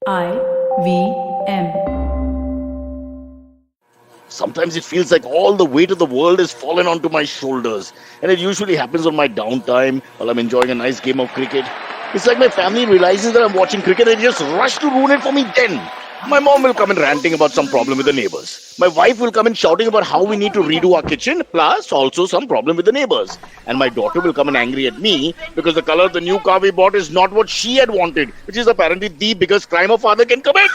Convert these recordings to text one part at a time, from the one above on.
IVM. Sometimes it feels like all the weight of the world has fallen onto my shoulders, and it usually happens on my downtime while I'm enjoying a nice game of cricket. It's like my family realizes that I'm watching cricket and they just rush to ruin it for me then. My mom will come in ranting about some problem with the neighbors. My wife will come in shouting about how we need to redo our kitchen, plus also some problem with the neighbors. And my daughter will come in angry at me because the color of the new car we bought is not what she had wanted, which is apparently the biggest crime a father can commit.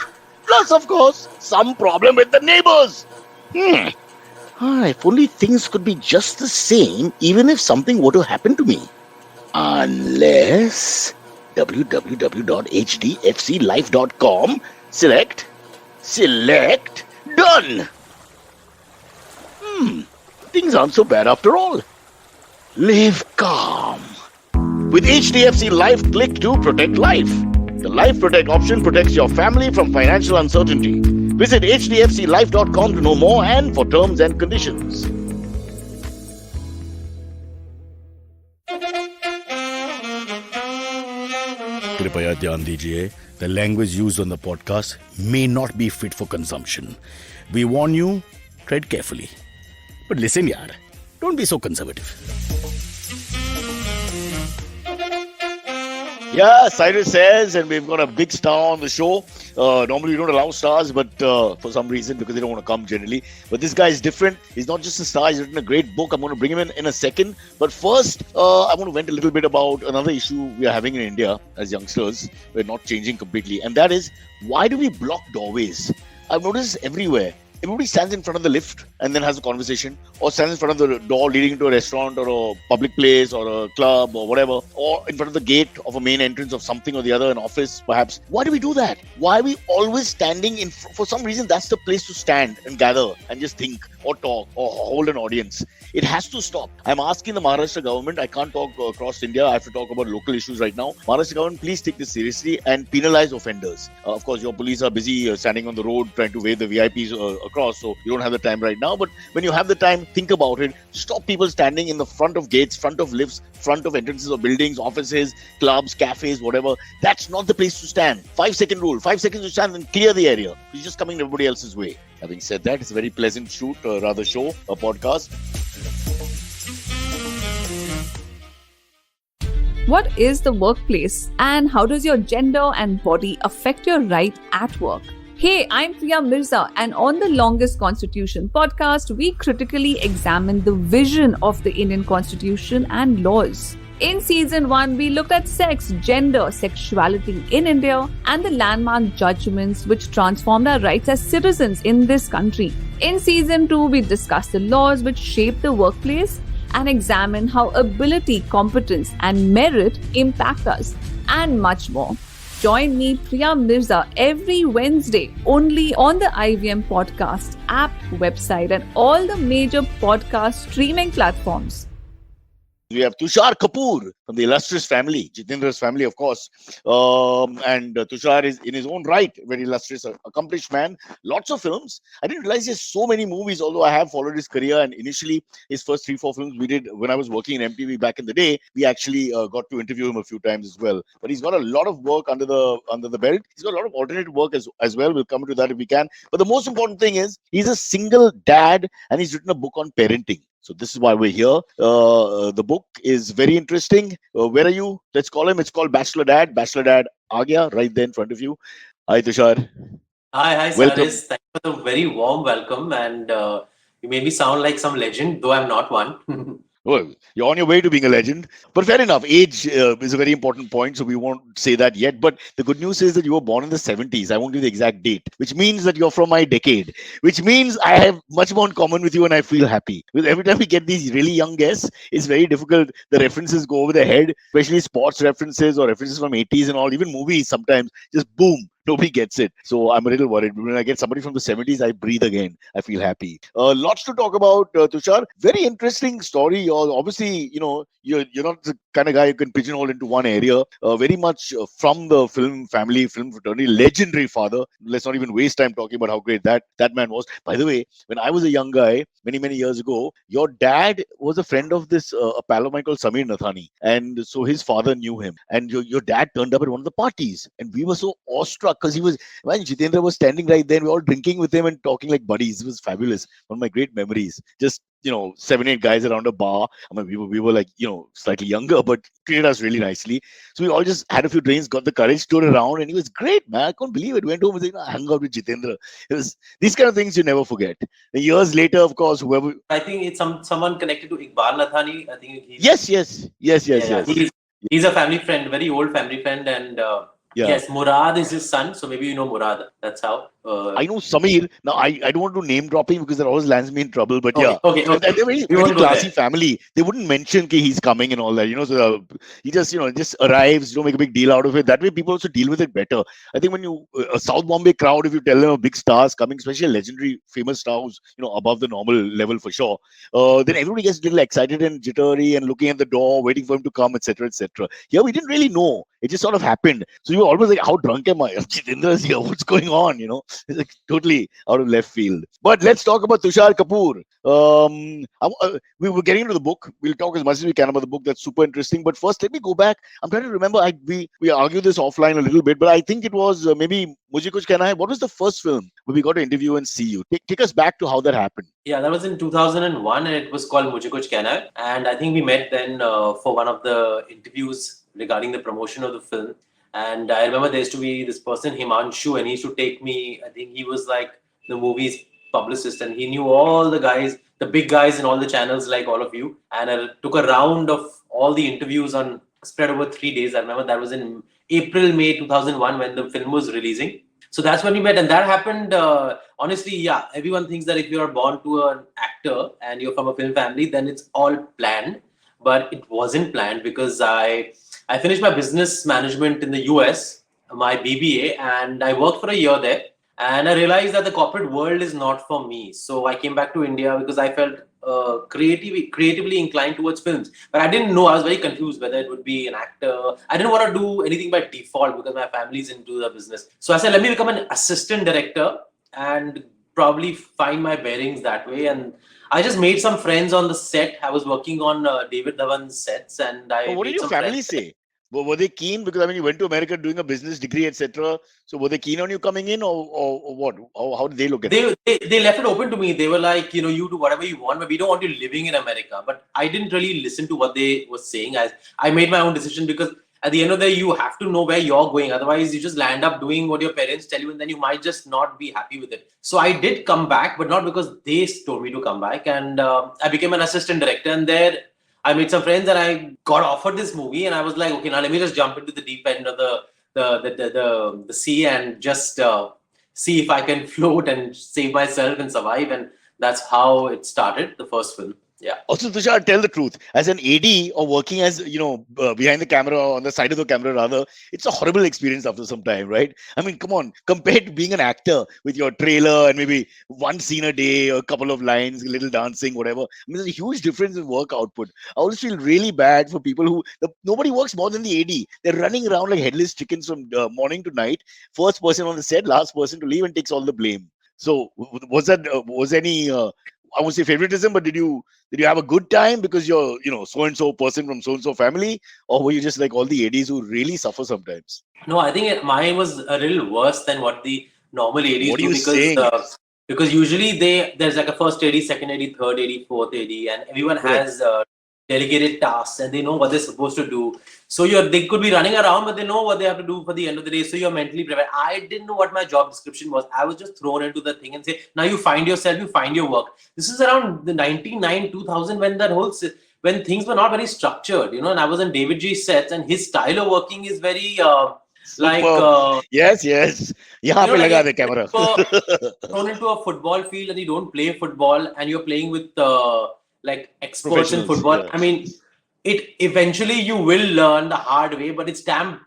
Plus, of course, some problem with the neighbors. If only things could be just the same, even if something were to happen to me. Unless www.hdfclife.com, select, done. Things aren't so bad after all. Live calm. With HDFC Life, click to protect life. The Life Protect option protects your family from financial uncertainty. Visit hdfclife.com to know more and for terms and conditions. कृपया ध्यान दीजिए, the language used on the podcast may not be fit for consumption. We warn you, tread carefully. But listen yaar, don't be so conservative. Yeah, Cyrus says, and we've got a big star on the show. Normally we don't allow stars, but for some reason, because they don't want to come generally. But this guy is different. He's not just a star, he's written a great book. I'm going to bring him in a second. But first, I want to vent a little bit about another issue we are having in India as youngsters. We're not changing completely. And that is, why do we block doorways? I've noticed everywhere. Everybody stands in front of the lift and then has a conversation, or stands in front of the door leading into a restaurant or a public place or a club or whatever, or in front of the gate of a main entrance of something or the other, an office perhaps. Why do we do that? Why are we always standing in? For some reason, that's the place to stand and gather and just think or talk or hold an audience. It has to stop. I'm asking the Maharashtra government. I can't talk across India. I have to talk about local issues right now. Maharashtra government, please take this seriously and penalize offenders. Of course, your police are busy standing on the road trying to wave the VIPs across, so you don't have the time right now. But when you have the time, think about it. Stop people standing in the front of gates, front of lifts, front of entrances of buildings, offices, clubs, cafes, whatever. That's not the place to stand. 5-second rule. 5 seconds to stand and clear the area. You're just coming everybody else's way. Having said that, it's a very pleasant shoot, rather show, a podcast. What is the workplace and how does your gender and body affect your right at work? Hey, I'm Priya Mirza, and on the Longest Constitution podcast, we critically examine the vision of the Indian Constitution and laws. In season 1, we looked at sex, gender, sexuality in India, and the landmark judgments which transformed our rights as citizens in this country. In season 2, we discussed the laws which shape the workplace and examine how ability, competence, and merit impact us, and much more. Join me, Priya Mirza, every Wednesday only on the IVM podcast app, website, and all the major podcast streaming platforms. We have Tushar Kapoor from the illustrious family, Jitendra's family, of course. And Tushar is, in his own right, very illustrious, accomplished man. Lots of films. I didn't realize he has so many movies, although I have followed his career. And initially, his first 3-4 films we did when I was working in MTV back in the day, we actually got to interview him a few times as well. But he's got a lot of work under the belt. He's got a lot of alternate work as well. We'll come to that if we can. But the most important thing is, he's a single dad and he's written a book on parenting. So this is why we're here. The book is very interesting. Where are you? Let's call him. It's called Bachelor Dad. Bachelor Dad Agya, right there in front of you. Hi, Tushar. Hi, Welcome. Cyrus. Thank you for the very warm welcome. And you made me sound like some legend, though I'm not one. Well, you're on your way to being a legend. But fair enough, age is a very important point, so we won't say that yet. But the good news is that you were born in the 70s. I won't give the exact date, which means that you're from my decade, which means I have much more in common with you and I feel happy. Because every time we get these really young guests, it's very difficult. The references go over their head, especially sports references or references from 80s and all, even movies sometimes, just boom. Nobody gets it. So I'm a little worried. When I get somebody from the 70s, I breathe again. I feel happy. Lots to talk about, Tushar. Very interesting story. Obviously, you're not the kind of guy you can pigeonhole into one area. Very much from the film family, film fraternity, legendary father. Let's not even waste time talking about how great that man was. By the way, when I was a young guy, many, many years ago, your dad was a friend of this a pal of mine called Samir Nathani. And so his father knew him. And your dad turned up at one of the parties. And we were so awestruck because he was, when Jitendra was standing right there, we were all drinking with him and talking like buddies. It was fabulous. One of my great memories. Just, 7, 8 guys around a bar. I mean, we were like, slightly younger, but treated us really nicely. So we all just had a few drinks, got the courage, stood around, and he was great, man. I couldn't believe it. Went home and hung out with Jitendra. It was these kind of things you never forget. And years later, of course, whoever. I think it's someone connected to Iqbal Lathani. I think he's Yes. he's a family friend, very old family friend, and Yeah. yes, Murad is his son. So maybe you know Murad. That's how. I know Samir. Now, I don't want to name dropping because that always lands me in trouble. But yeah, Okay. they're very, We very won't go classy there. family. They wouldn't mention that he's coming and all that. So he just arrives. Don't make a big deal out of it. That way, people also deal with it better. I think when a South Bombay crowd, if you tell them a big star's coming, especially a legendary, famous star who's above the normal level for sure, then everybody gets a little excited and jittery and looking at the door, waiting for him to come, etc., etc. Here, we didn't really know. It just sort of happened. So you were always like, "How drunk am I? Jitendra's here. What's going on?" It's like totally out of left field. But let's talk about Tushar Kapoor. We were getting into the book. We'll talk as much as we can about the book. That's super interesting. But first, let me go back. I'm trying to remember. We argued this offline a little bit, but I think it was maybe Mujhe Kuch Kehna Hai. What was the first film where we got to interview and see you? Take us back to how that happened. Yeah, that was in 2001, and it was called Mujhe Kuch Kehna Hai. And I think we met then for one of the interviews regarding the promotion of the film. And I remember there used to be this person, Himanshu, and he used to take me. I think he was like the movie's publicist, and he knew all the guys, the big guys in all the channels, like all of you. And I took a round of all the interviews on spread over 3 days. I remember that was in April, May 2001 when the film was releasing. So that's when we met, and that happened. Honestly, yeah, everyone thinks that if you are born to an actor and you're from a film family, then it's all planned. But it wasn't planned because I finished my business management in the US, my BBA, and I worked for a year there. And I realized that the corporate world is not for me. So I came back to India because I felt creatively inclined towards films. But I didn't know, I was very confused whether it would be an actor. I didn't want to do anything by default because my family's into the business. So I said, let me become an assistant director and probably find my bearings that way. And I just made some friends on the set. I was working on David Dhawan's sets, and I What did made your some family friends. say? Were they keen? Because I mean, you went to America doing a business degree, etc. So were they keen on you coming in, or what? How did they look at it? They left it open to me. They were like, you do whatever you want, but we don't want you living in America. But I didn't really listen to what they were saying. I made my own decision because at the end of the day, you have to know where you're going. Otherwise, you just land up doing what your parents tell you, and then you might just not be happy with it. So I did come back, but not because they told me to come back. And I became an assistant director, and there I made some friends, and I got offered this movie, and I was like, okay, now let me just jump into the deep end of the sea and just see if I can float and save myself and survive. And that's how it started, the first film. Yeah. Also, Tushar, tell the truth. As an AD or working as behind the camera or on the side of the camera, rather, it's a horrible experience after some time, right? I mean, come on, compared to being an actor with your trailer and maybe one scene a day, a couple of lines, a little dancing, whatever. I mean, there's a huge difference in work output. I always feel really bad for people nobody works more than the AD. They're running around like headless chickens from morning to night. First person on the set, last person to leave, and takes all the blame. So was any I won't say favoritism, but did you have a good time because you're so and so person from so and so family, or were you just like all the ADs who really suffer sometimes? No, I think mine was a little worse than what the normal ADs What are do you saying? because usually there's like a first AD, second AD, third AD, fourth AD, and everyone Correct. has delegated tasks and they know what they're supposed to do. So they could be running around, but they know what they have to do for the end of the day. So you're mentally prepared. I didn't know what my job description was. I was just thrown into the thing and say, now you find yourself, you find your work. This is around the 99, 2000 when when things were not very structured, and I was on David G's sets, and his style of working is very like Superb. Yes. यहाँ पे like लगा you're they camera. thrown into a football field and you don't play football and you're playing with like experts in Professionals. football. Yeah. I mean, it eventually you will learn the hard way, but it's damn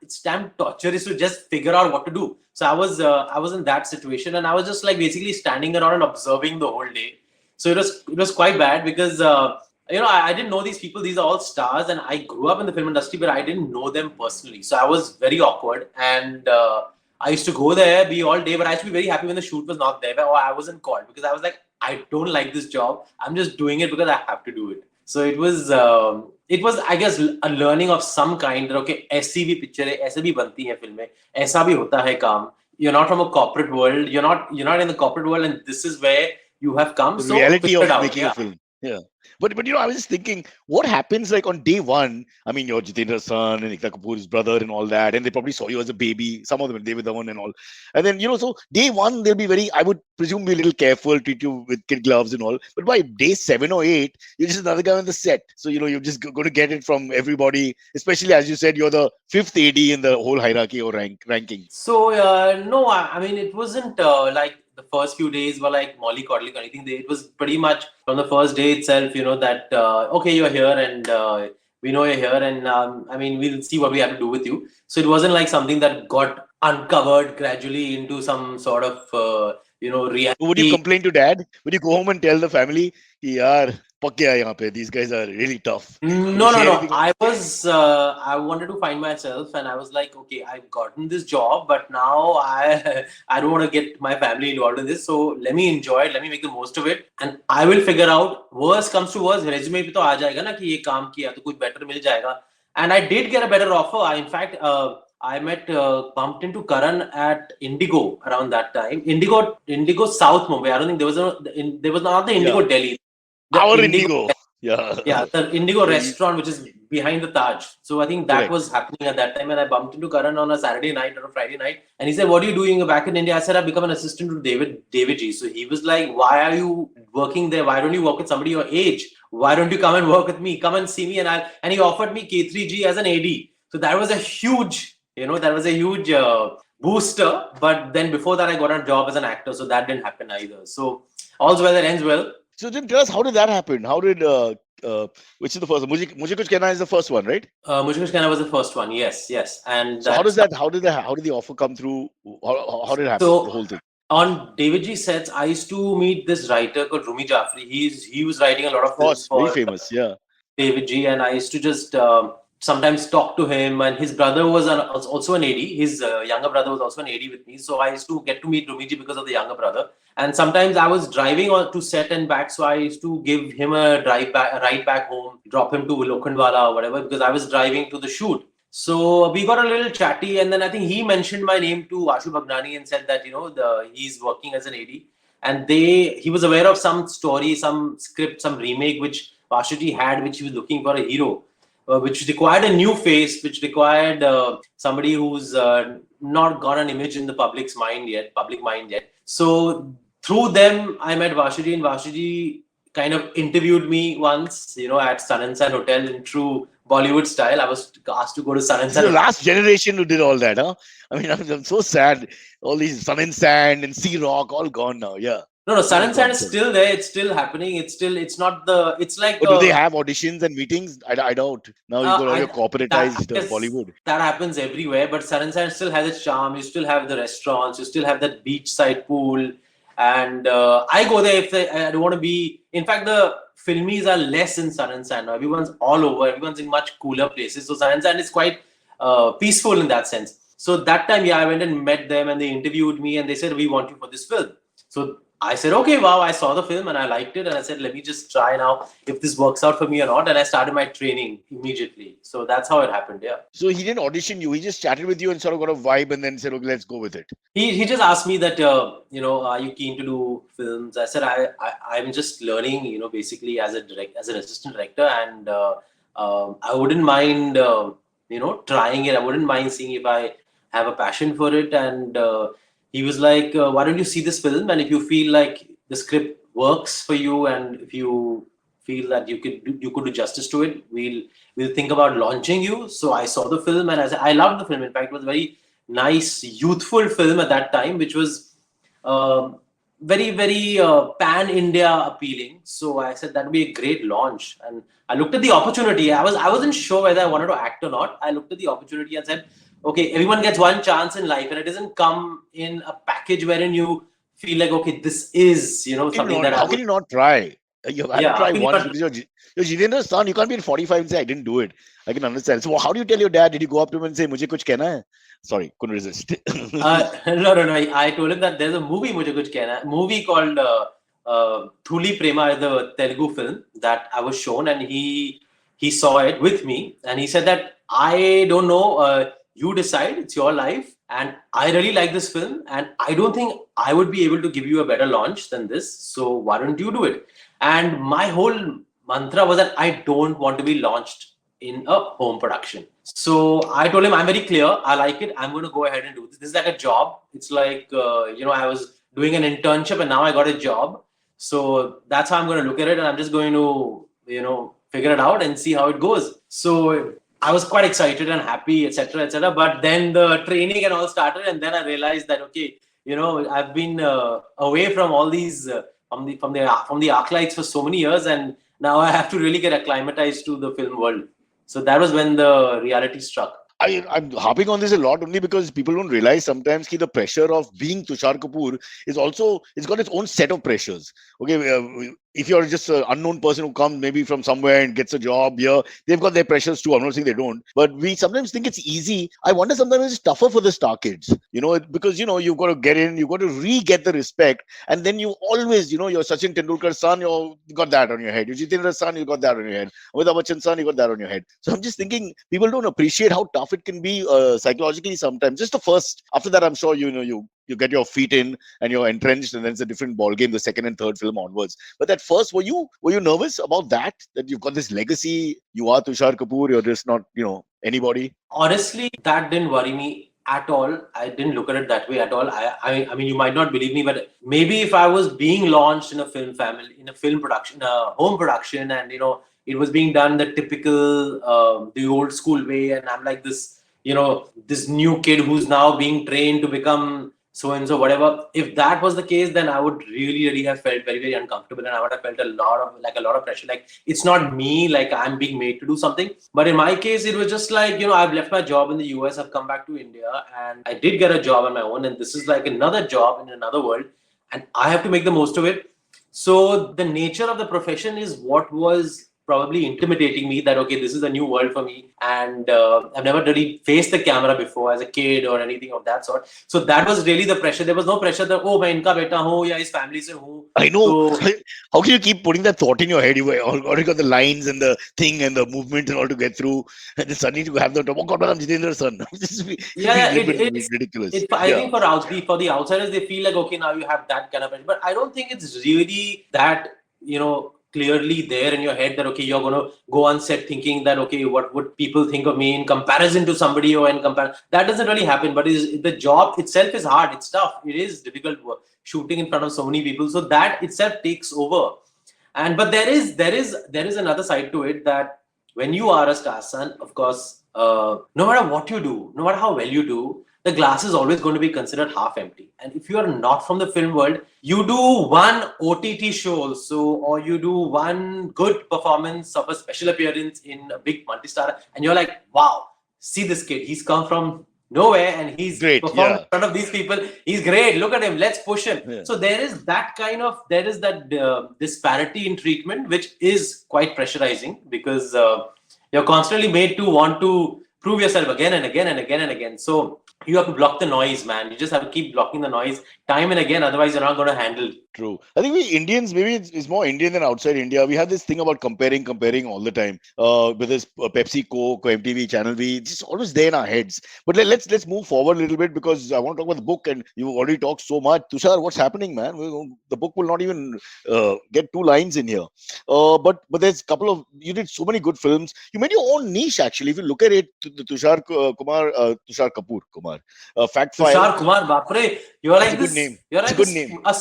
torturous to just figure out what to do. So I was in that situation, and I was just like basically standing around and observing the whole day. So it was quite bad because I didn't know these people. These are all stars, and I grew up in the film industry, but I didn't know them personally. So I was very awkward, and I used to go there, be all day, but I used to be very happy when the shoot was not there or I wasn't called because I was like, I don't like this job. I'm just doing it because I have to do it. So it was I guess a learning of some kind that okay, ऐसी भी picture है, ऐसे भी बनती है फिल्में, ऐसा भी होता है काम. you're not from a corporate world. You're not in the corporate world, and this is where you have come. The So reality figure it of out. making a Yeah. film. Yeah. But I was just thinking, what happens like on day one? I mean, you're Jitendra's son and Ekta Kapoor's brother and all that, and they probably saw you as a baby. Some of them, David Dhawan and all. And then so day one they'll be very, I would presume, be a little careful, treat you with kid gloves and all. But by day 7 or 8, you're just another guy on the set. So you're just going to get it from everybody. Especially as you said, you're the fifth AD in the whole hierarchy or ranking. So no, I mean it wasn't like the first few days were like mollycoddling or anything. It was pretty much from the first day itself, that okay, you're here and we know you're here, and I mean we'll see what we have to do with you. So it wasn't like something that got uncovered gradually into some sort of Would you reality. complain to dad? Would you go home and tell the family, कि यार पक गया यहाँ पे, these guys are really tough? Would you No, no, say no. anything? I wanted to find myself, and I was like, okay, I've gotten this job, but now I I don't want to get my family involved in this. So let me enjoy it. Let me make the most of it, and I will figure out. Worst comes to worst, resume पे तो आ जाएगा ना कि ये काम किया तो कुछ better मिल जाएगा. And I did get a better offer. In fact, I bumped into Karan at Indigo around that time. Indigo South Mumbai. I don't think there was not the Indigo Yeah, Delhi. The our Indigo. Indigo. Yeah, Yeah, the Indigo so you, restaurant, which is behind the Taj. So I think that correct. was happening at that time. And I bumped into Karan on a Saturday night or a Friday night. And he said, "What are you doing back in India?" I said, "I've become an assistant to David G." So he was like, "Why are you working there? Why don't you work with somebody your age? Why don't you come and work with me? Come and see me." And he offered me K3G as an AD. So that was a huge booster. But then before that, I got a job as an actor. So that didn't happen either. So all's well that ends well. So then tell us, how did that happen? How did which is the first one? Mujhe Kuch Kehna is the first one, right? Mujhe Kuch Kehna was the first one. Yes, yes. And So how does that's that? How did the offer come through? How did it happen? The so whole thing. on David G sets, I used to meet this writer called Rumi Jaffrey. He was writing a lot Of of films course, very for famous. Yeah. David G, and I used to just sometimes talk to him. And his brother was also an AD. His younger brother was also an AD with me. So I used to get to meet Rumi Ji because of the younger brother. And sometimes I was driving to set and back, so I used to give him a ride back home, drop him to Lokhandwala or whatever, because I was driving to the shoot. So we got a little chatty, and then I think he mentioned my name to Ashu Bhagnani and said that he's working as an AD, and he was aware of some story, some script, some remake which Ashuji had, which he was looking for a hero, which required a new face, which required somebody who's not got an image in the public mind yet. So through them, I met Vashuji, and Vashuji kind of interviewed me once, at Sun and Sun Hotel in true Bollywood style. I was asked to go to Sun and This is the Sun. last generation who did all that, huh? I mean, I'm so sad. All these Sun and Sand and Sea Rock, all gone now. Yeah. No, Sun What a and Sand is concept. still there. It's still happening. It's not it's like But do they have auditions and meetings? I doubt. Now you got all your I corporatized guess Bollywood. that happens everywhere, but Sun and Sand still has its charm. You still have the restaurants, you still have that beachside pool, and I go there if I don't want to be. In fact, the filmies are less in Sun and Sand now. Everyone's all over. Everyone's in much cooler places. So Sun and Sand is quite peaceful in that sense. So that time, yeah, I went and met them, and they interviewed me, and they said, "We want you for this film." So I said, okay, wow, I saw the film and I liked it. And I said, let me just try now if this works out for me or not. And I started my training immediately. So that's how it happened. Yeah. So he didn't audition you. He just chatted with you and sort of got a vibe and then said, okay, let's go with it. He just asked me that, are you keen to do films? I said, I'm just learning, basically as an assistant director. And I wouldn't mind, trying it. I wouldn't mind seeing if I have a passion for it. And he was like, why don't you see this film? And if you feel like the script works for you, and if you feel that you could do justice to it, we'll think about launching you. So I saw the film and I loved the film. In fact, it was a very nice, youthful film at that time, which was very, very pan-India appealing. So I said that would be a great launch. And I looked at the opportunity. I wasn't sure whether I wanted to act or not. I looked at the opportunity and said, okay, everyone gets one chance in life, and it doesn't come in a package wherein you feel like, okay, this is, something that I How would. can you not try? You have to Yeah, how try can you once not? because you're Jitendra's son. You can't be in 45 and say, I didn't do it. I can understand. So how do you tell your dad? Did you go up to him and say, Mujhe kuch kehna hai? Sorry, couldn't resist. No. I told him that there's a movie, Mujhe Kuch Kehna, movie called Thuli Prema, is the Telugu film that I was shown, and he saw it with me, and he said that I don't know, you decide, it's your life, And I really like this film, and I don't think I would be able to give you a better launch than this. So why don't you do it? And my whole mantra was that I don't want to be launched in a home production. So I told him, I'm very clear. I like it. I'm going to go ahead and do this. This is like a job. It's like, I was doing an internship and now I got a job. So that's how I'm going to look at it. And I'm just going to, figure it out and see how it goes. So I was quite excited and happy, etc., etc. But then the training and all started, and then I realized that okay, I've been away from all these from the arc for so many years, and now I have to really get acclimatized to the film world. So that was when the reality struck. I'm harping on this a lot only because people don't realize sometimes that the pressure of being Tushar Kapoor is also, it's got its own set of pressures. Okay, if you're just an unknown person who comes maybe from somewhere and gets a job here, they've got their pressures too. I'm not saying they don't, but we sometimes think it's easy. I wonder sometimes it's tougher for the star kids, because you've got to get in, you've got to re-get the respect, and then you always, you're Sachin Tendulkar's son, you got that on your head. You're Jitendra's son, you got that on your head. Amitabh Bachchan's son, you got that on your head. So I'm just thinking people don't appreciate how tough it can be psychologically sometimes. Just the first, after that, I'm sure you get your feet in and you're entrenched, and then it's a different ball game the second and third film onwards. But that first, were you nervous about that you've got this legacy? You are Tushar Kapoor, you're just not anybody. Honestly, that didn't worry me at all. I didn't look at it that way at all. I mean, you might not believe me, but maybe if I was being launched in a film family, in a film production, a home production, and it was being done the typical, the old school way, and I'm like this, this new kid who's now being trained to become so and so, whatever. If that was the case, then I would really, really have felt very, very uncomfortable, and I would have felt a lot of pressure. Like it's not me, like I'm being made to do something. But in my case, it was just like I've left my job in the US, I've come back to India, and I did get a job on my own, and this is like another job in another world, and I have to make the most of it. So the nature of the profession is what was probably intimidating me, that okay, this is a new world for me, and I've never really faced the camera before as a kid or anything of that sort. So that was really the pressure. There was no pressure that main inka beta hu ya is family se hu. I know. So, how can you keep putting that thought in your head? You already got the lines and the thing and the movement and all to get through, and then suddenly to have the oh God, I'm Jitendra's son. it's ridiculous. I think for the outsiders, they feel like okay, now you have that kind of pressure, but I don't think it's really that clearly there in your head that okay, you're going to go on set thinking that okay, what would people think of me in comparison to somebody, or in comparison. That doesn't really happen. But the job itself is hard, it's tough, it is difficult work, shooting in front of so many people, so that itself takes over. But there is another side to it, that when you are a star son, of course, no matter what you do, no matter how well you do, the glass is always going to be considered half empty. And if you are not from the film world, you do one OTT show also, or you do one good performance of a special appearance in a big multi-star, and you're like, wow, see this kid, he's come from nowhere and he's great, performed in front of these people. He's great. Look at him. Let's push him. Yeah. So there is that disparity in treatment, which is quite pressurizing, because you're constantly made to want to prove yourself again and again and again and again. So you have to block the noise, man. You just have to keep blocking the noise time and again. Otherwise, you're not going to handle. True. I think we Indians, maybe it's more Indian than outside India. We have this thing about comparing all the time. With this Pepsi, Coke, MTV, Channel V, it's just always there in our heads. But let's move forward a little bit, because I want to talk about the book, and you've already talked so much. Tushar, what's happening, man? The book will not even get 2 lines in here. But there's a couple of, you did so many good films. You made your own niche, actually. If you look at it, the Tushar Kapoor Kumar. Fact File. Tushar Kumar, Bapre, you're like It's a this. good name. You're It's like a good name. a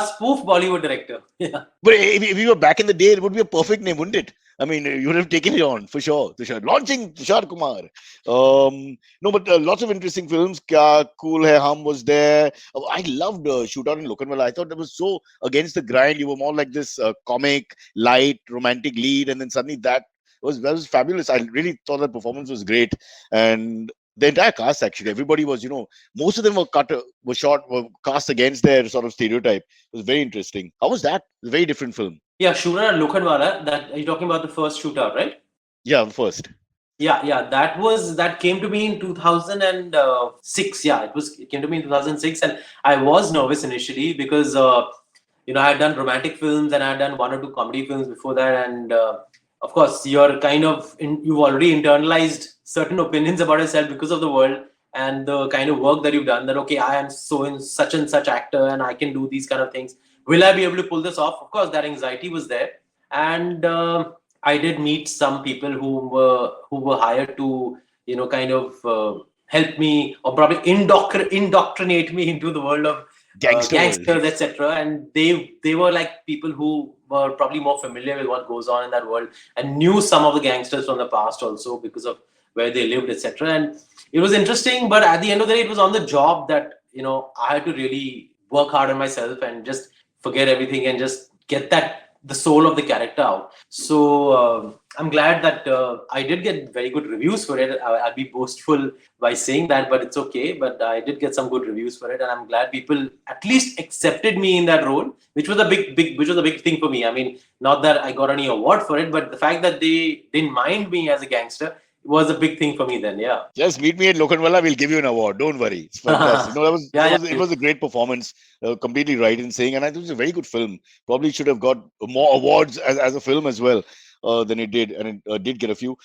spoof Bollywood director. Yeah. But if you were back in the day, it would be a perfect name, wouldn't it? I mean, you would have taken it on for sure. Tushar. Launching Tushar Kumar. No, but lots of interesting films. Kya Cool Hai Hum was there. I loved Shootout in Lokanwala. I thought that was so against the grind. You were more like this comic, light, romantic lead, and then suddenly that was fabulous. I really thought that performance was great, and the entire cast, actually, everybody was, most of them were cast against their sort of stereotype. It was very interesting. How was that? A very different film. Yeah, Shootout in Lokanwala. That you're talking about the first shootout, right? Yeah, the first. Yeah. That came to me in 2006. Yeah, it came to me in 2006, and I was nervous initially because I had done romantic films and I had done 1 or 2 comedy films before that, and of course you're kind of you've already internalized certain opinions about yourself because of the world and the kind of work that you've done, that okay, I am so in such and such actor and I can do these kind of things. Will I be able to pull this off? Of course, that anxiety was there, and I did meet some people who were hired to kind of help me, or probably indoctrinate me into the world of Gangster world. gangsters, etc. And they were like people who were probably more familiar with what goes on in that world and knew some of the gangsters from the past also because of where they lived, etc. And it was interesting, but at the end of the day, it was on the job that I had to really work hard on myself and just forget everything and just get the soul of the character out. So I'm glad that I did get very good reviews for it. I'll be boastful by saying that, but it's okay. But I did get some good reviews for it, and I'm glad people at least accepted me in that role, which was a big thing for me. I mean, not that I got any award for it, but the fact that they didn't mind me as a gangster was a big thing for me then. Yeah. Just meet me at Lokhandwala. We'll give you an award. Don't worry. It's fantastic. No, Yeah, it was a great performance. Completely right in saying, and I think it's a very good film. Probably should have got more awards as a film as well than it did, and it did get a few.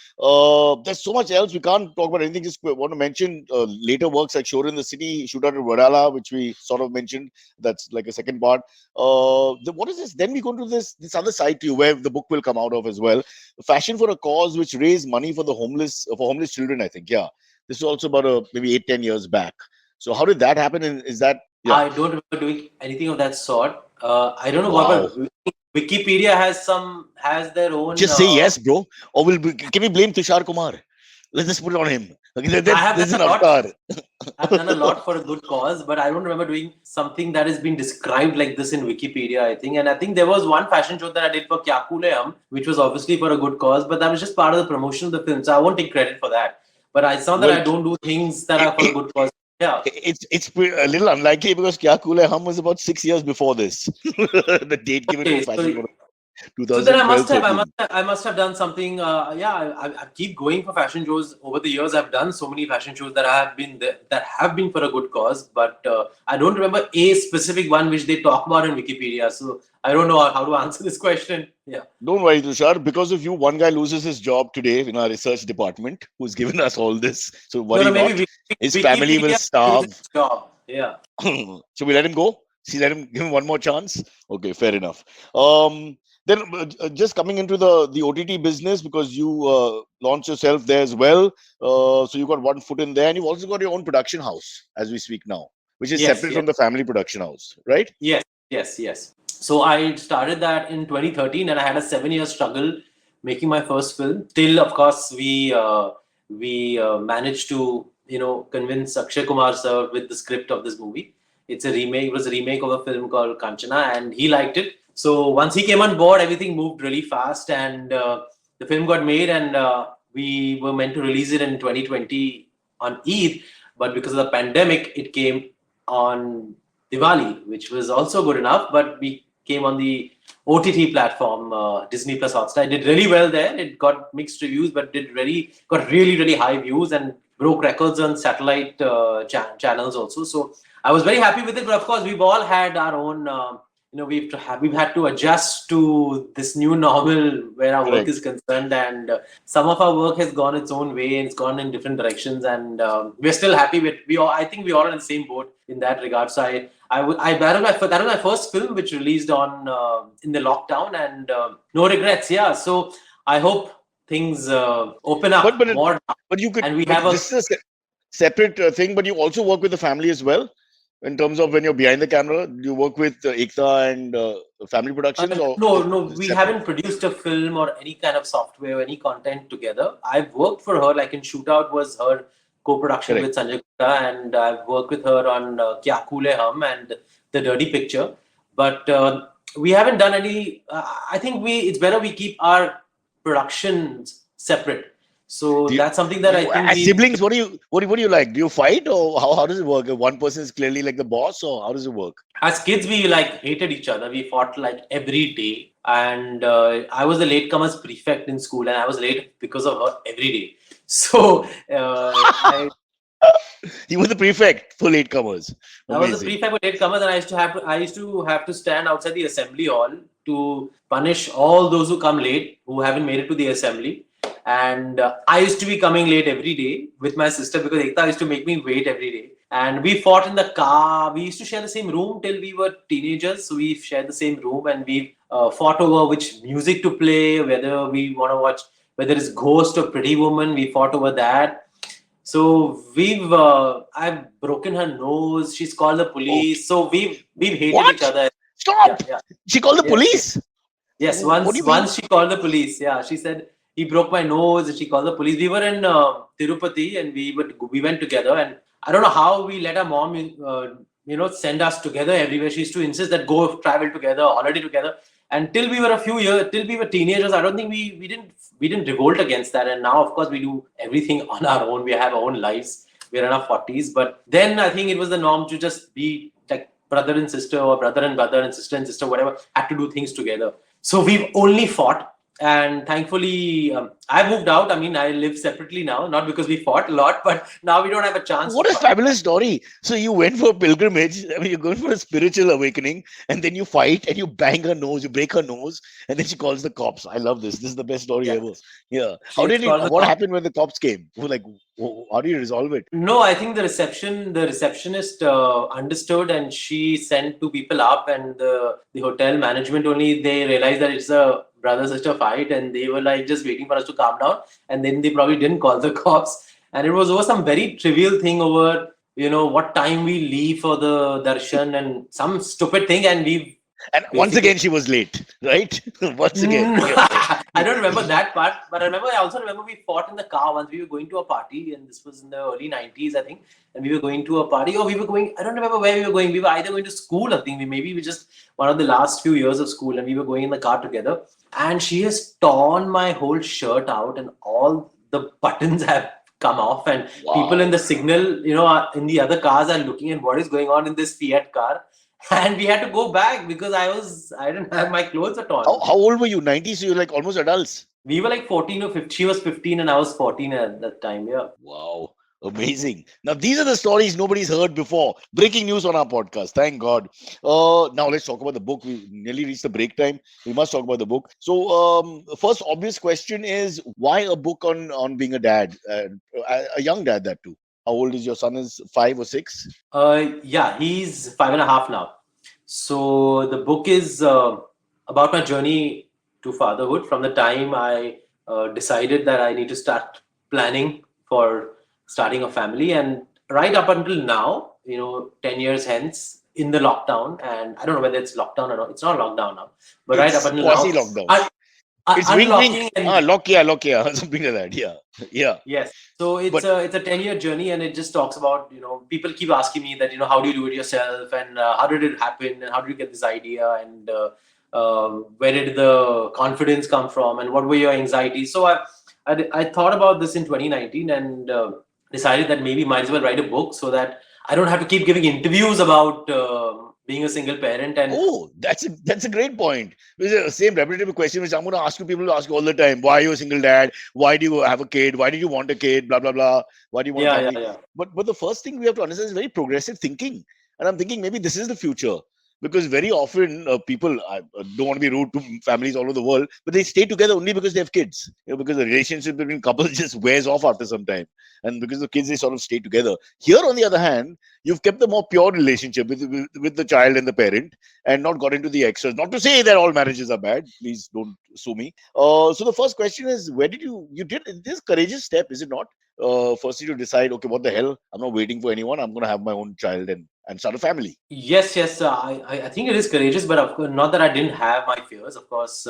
There's so much else we can't talk about anything. Just want to mention later works like Shore in the City, Shootout at Wadala, which we sort of mentioned. That's like a second part. What is this? Then we go to this other side to you where the book will come out of as well. Fashion for a Cause, which raised money for the homeless children. I think, yeah, this was also about maybe 8-10 years back. So how did that happen? And is that yeah? I don't remember doing anything of that sort. I don't know what, Wow. but Wikipedia has their own. Just say yes, bro. Or can we blame Tushar Kumar? Let's just put it on him. Okay, I have there's done an a lot. avatar. I've done a lot for a good cause, but I don't remember doing something that has been described like this in Wikipedia, I think. And I think there was one fashion show that I did for Kya Kule Hum, which was obviously for a good cause, but that was just part of the promotion of the film. So I won't take credit for that. But it's not that Well, I don't do things that are for a good cause. Yeah. it's a little unlikely because Kya Kule Hum was about 6 years before this. The date given to Okay. Fashion for So then 2012-13. I must have done something. Yeah, I keep going for fashion shows over the years. I've done so many fashion shows that have been for a good cause, but I don't remember a specific one which they talk about in Wikipedia. So I don't know how to answer this question. Yeah. Don't worry, Tushar. Because of you, one guy loses his job today in our research department who's given us all this. So worry No, not. maybe His family will Wikipedia starve. loses its job. Yeah. So we let him go. See, give him one more chance. Okay, fair enough. Then just coming into the OTT business, because you launched yourself there as well. So you got one foot in there, and you've also got your own production house as we speak now, which is Yes. separate Yes. from the family production house, right? Yes. So I started that in 2013, and I had a 7-year struggle making my first film. Till, of course, we managed to convince Akshay Kumar sir with the script of this movie. It's a remake. It was a remake of a film called Kanchana, and he liked it. So once he came on board, everything moved really fast, and the film got made, and we were meant to release it in 2020 on Eid, but because of the pandemic, it came on Diwali, which was also good enough, but we came on the OTT platform, Disney Plus Hotstar. It did really well there. It got mixed reviews, but got really high views and broke records on satellite channels also. So I was very happy with it. But of course, we've all had our own. We've had to adjust to this new normal where our work Correct. is concerned, and some of our work has gone its own way and it's gone in different directions, and we're still happy with. I think we all are in the same boat in that regard. So that was my first film which released on in the lockdown, and no regrets. Yeah. So I hope things open up more, But you could. and we But have a. this is a separate thing. But you also work with the family as well, in terms of when you're behind the camera. Do you work with Ekta and family productions, or No, is it we separate? haven't produced a film or any kind of software or any content together. I've worked for her, like in Shootout was her co-production Correct. with Sanjay Gupta, and I've worked with her on Kya Kule Hum and The Dirty Picture. But we haven't done any. I think it's better we keep our productions separate. So Do you, that's something that I think as siblings, what do you like? Do you fight, or how does it work? One person is clearly like the boss, or how does it work? as kids we like hated each other. We fought like every day, and I was the latecomers prefect in school, and I was late because of her every day. So You were the prefect for latecomers. I was the Amazing. prefect for latecomers, and I used to have to stand outside the assembly hall to punish all those who come late, who haven't made it to the assembly. And I used to be coming late every day with my sister because Ekta used to make me wait every day. And we fought in the car. We used to share the same room till we were teenagers. So we shared the same room, and we fought over which music to play, whether we want to watch, whether it's Ghost or Pretty Woman. We fought over that. So I've broken her nose. She's called the Oh, police. So we've hated each what? other. Yeah, Stop! yeah. She called the Yes, yes. police. Yes, What do once you mean? once she called the police. Yeah, she said he broke my nose, and she called the police. We were in Tirupati, and we went together. And I don't know how we let our mom, send us together everywhere. She used to insist that go travel together, holiday together. Until we were a few years, till we were teenagers, I don't think we didn't revolt against that. And now, of course, we do everything on our own. We have our own lives. We're in our 40s, but then I think it was the norm to just be like brother and sister, or brother and sister, whatever, had to do things together. So we've only fought, and thankfully, I moved out. I mean, I live separately now, not because we fought a lot, but now we don't have a chance to What a fight. fabulous story. So you went for a pilgrimage. I mean, you're going for a spiritual awakening, and then you fight and you bang her nose, you break her nose, and then she calls the cops. I love this. This is the best story Yeah, ever. Yeah. How she's did it? called the What cop. happened when the cops came? Like, how do you resolve it? No, I think the receptionist understood, and she sent two people up, and the hotel management only they realized that it's a brother sister fight, and they were like just waiting for us to calm down, and then they probably didn't call the cops, and it was over some very trivial thing over what time we leave for the darshan and some stupid thing, and we And once basically again, she was late, right? Once again. Yeah. I don't remember that part, but I also remember we fought in the car once. We were going to a party, and this was in the early 90s, I think. And we were going to a party, or we were going, I don't remember where we were going. We were either going to school, I think. Maybe we just one of the last few years of school, and we were going in the car together. And she has torn my whole shirt out, and all the buttons have come off. And people in Wow. the signal, in the other cars are looking at what is going on in this Fiat car. And we had to go back because I didn't have my clothes at all. How old were you? 90s? So you're like almost adults. We were like 14 or 15. She was 15 and I was 14 at that time. Yeah. Wow. Amazing. Now, these are the stories nobody's heard before. Breaking news on our podcast. Thank God. Now, let's talk about the book. We nearly reached the break time. We must talk about the book. So, the first obvious question is why a book on being a dad? A young dad, that too. How old is your son? Is 5 or 6? Yeah, he's 5.5 now. So the book is about my journey to fatherhood from the time I decided that I need to start planning for starting a family, and right up until now, 10 years hence in the lockdown, and I don't know whether it's lockdown or not. It's not lockdown now, but right up It's until quasi now, lockdown. It's wink, unlocking wink. and Lock, yeah, something like that. Yeah, yeah. yes. So it's But a 10-year journey, and it just talks about, people keep asking me that, how do you do it yourself, and how did it happen, and how did you get this idea, and where did the confidence come from, and what were your anxieties. So I thought about this in 2019, and decided that maybe might as well write a book so that I don't have to keep giving interviews about being a single parent. And oh, that's a great point. It's the same repetitive question which I'm going to ask you. People ask you all the time. Why are you a single dad? Why do you have a kid? Why did you want a kid? Blah blah blah. Why do you want a yeah, yeah, family? yeah. But the first thing we have to understand is very progressive thinking. And I'm thinking maybe this is the future because very often people I don't want to be rude to families all over the world, but they stay together only because they have kids. Because the relationship between couples just wears off after some time, and because the kids they sort of stay together. Here, on the other hand, you've kept the more pure relationship with the child and the parent and not got into the extras. Not to say that all marriages are bad. Please don't sue me. So the first question is, where did you did this courageous step? Is it not? Firstly, to decide, okay, what the hell? I'm not waiting for anyone. I'm going to have my own child and start a family. Yes, yes. I think it is courageous, but of course, not that I didn't have my fears. Of course,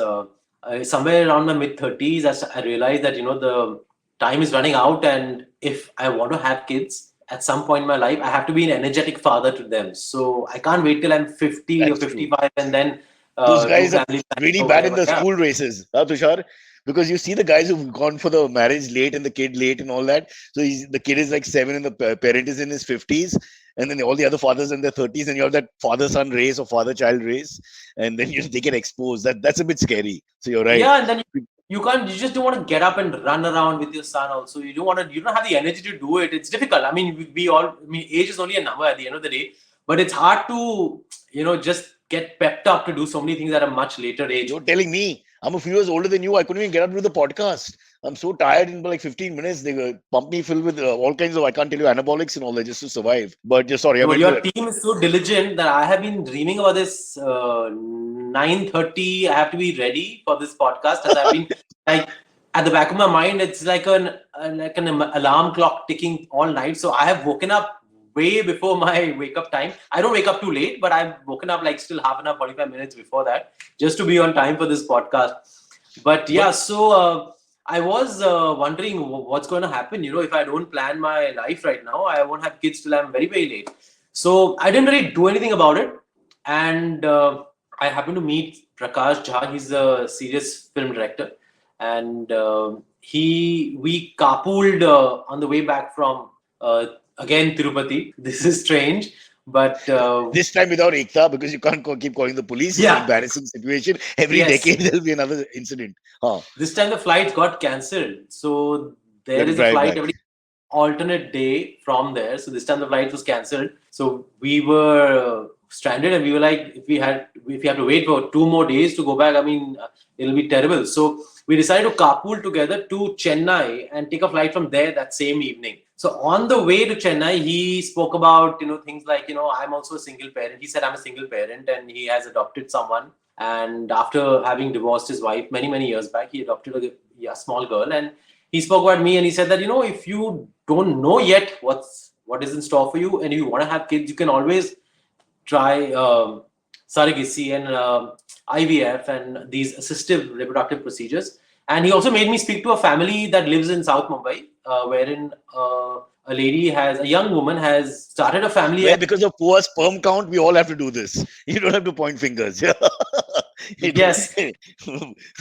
somewhere around my mid 30s, I realized that the time is running out, and if I want to have kids at some point in my life, I have to be an energetic father to them. So I can't wait till I'm 50 or That's true. 55 and then Those do guys are family planning really or bad in whatever. the Yeah. school races, huh, Tushar? Because you see the guys who've gone for the marriage late and the kid late and all that. So the kid is like 7 and the parent is in his 50s. And then all the other fathers in their 30s, and you have that father-son race or father-child race, and then they get exposed. That's a bit scary. So you're right. Yeah, and then you can't. You just don't want to get up and run around with your son. Also, you don't want to. You don't have the energy to do it. It's difficult. I mean, we all. I mean, age is only a number at the end of the day. But it's hard to just get pepped up to do so many things at a much later age. You're telling me I'm a few years older than you. I couldn't even get up to do the podcast. I'm so tired in like 15 minutes. They pump me filled with all kinds of, I can't tell you, anabolics and all that just to survive. But just sorry, I No, went your to team is so diligent that I have been dreaming about this 9:30. I have to be ready for this podcast, as I've been like at the back of my mind. It's like an alarm clock ticking all night. So I have woken up way before my wake up time. I don't wake up too late, but I've woken up like still half an hour, 45 minutes before that, just to be on time for this podcast. But but yeah, so I was wondering what's going to happen. If I don't plan my life right now, I won't have kids till I'm very, very late. So I didn't really do anything about it. And I happened to meet Prakash Jha. He's a serious film director. And we carpooled on the way back from, again, Tirupati. This is strange. But this time without Ekta, because you can't keep calling the police. It's an yeah, embarrassing situation. Every yes. decade there'll be another incident. Huh. This time the flight got cancelled. So You there have to is a drive flight back. every alternate day from there. So this time the flight was cancelled. So we were stranded, and we were like, if we have to wait for 2 more days to go back, I mean, it'll be terrible. So we decided to carpool together to Chennai and take a flight from there that same evening. So on the way to Chennai, he spoke about things like I'm also a single parent. He said I'm a single parent and he has adopted someone. And after having divorced his wife many years back, he adopted a small girl. And he spoke about me, and he said that if you don't know yet what is in store for you, and if you want to have kids, you can always try surrogacy and IVF and these assistive reproductive procedures. And he also made me speak to a family that lives in South Mumbai, wherein a young woman has started a family. Where because of poor sperm count, we all have to do this. You don't have to point fingers. Yes. A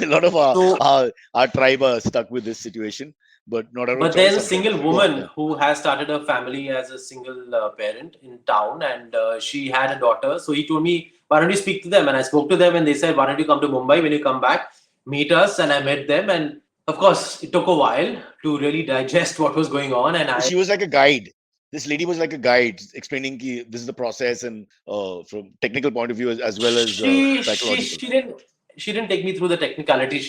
lot of So, our tribe are stuck with this situation, but not our own but choice there's a sometimes. single Go on, woman yeah. who has started a family as a single parent in town, and she had a daughter. So he told me, "Why don't you speak to them?" And I spoke to them, and they said, "Why don't you come to Mumbai? When you come back, meet us." And I met them, and of course, it took a while to really digest what was going on. And I She was like a guide. This lady was like a guide, explaining this is the process, and from technical point of view as well as she she psychological. she didn't she didn't take me through the technicality.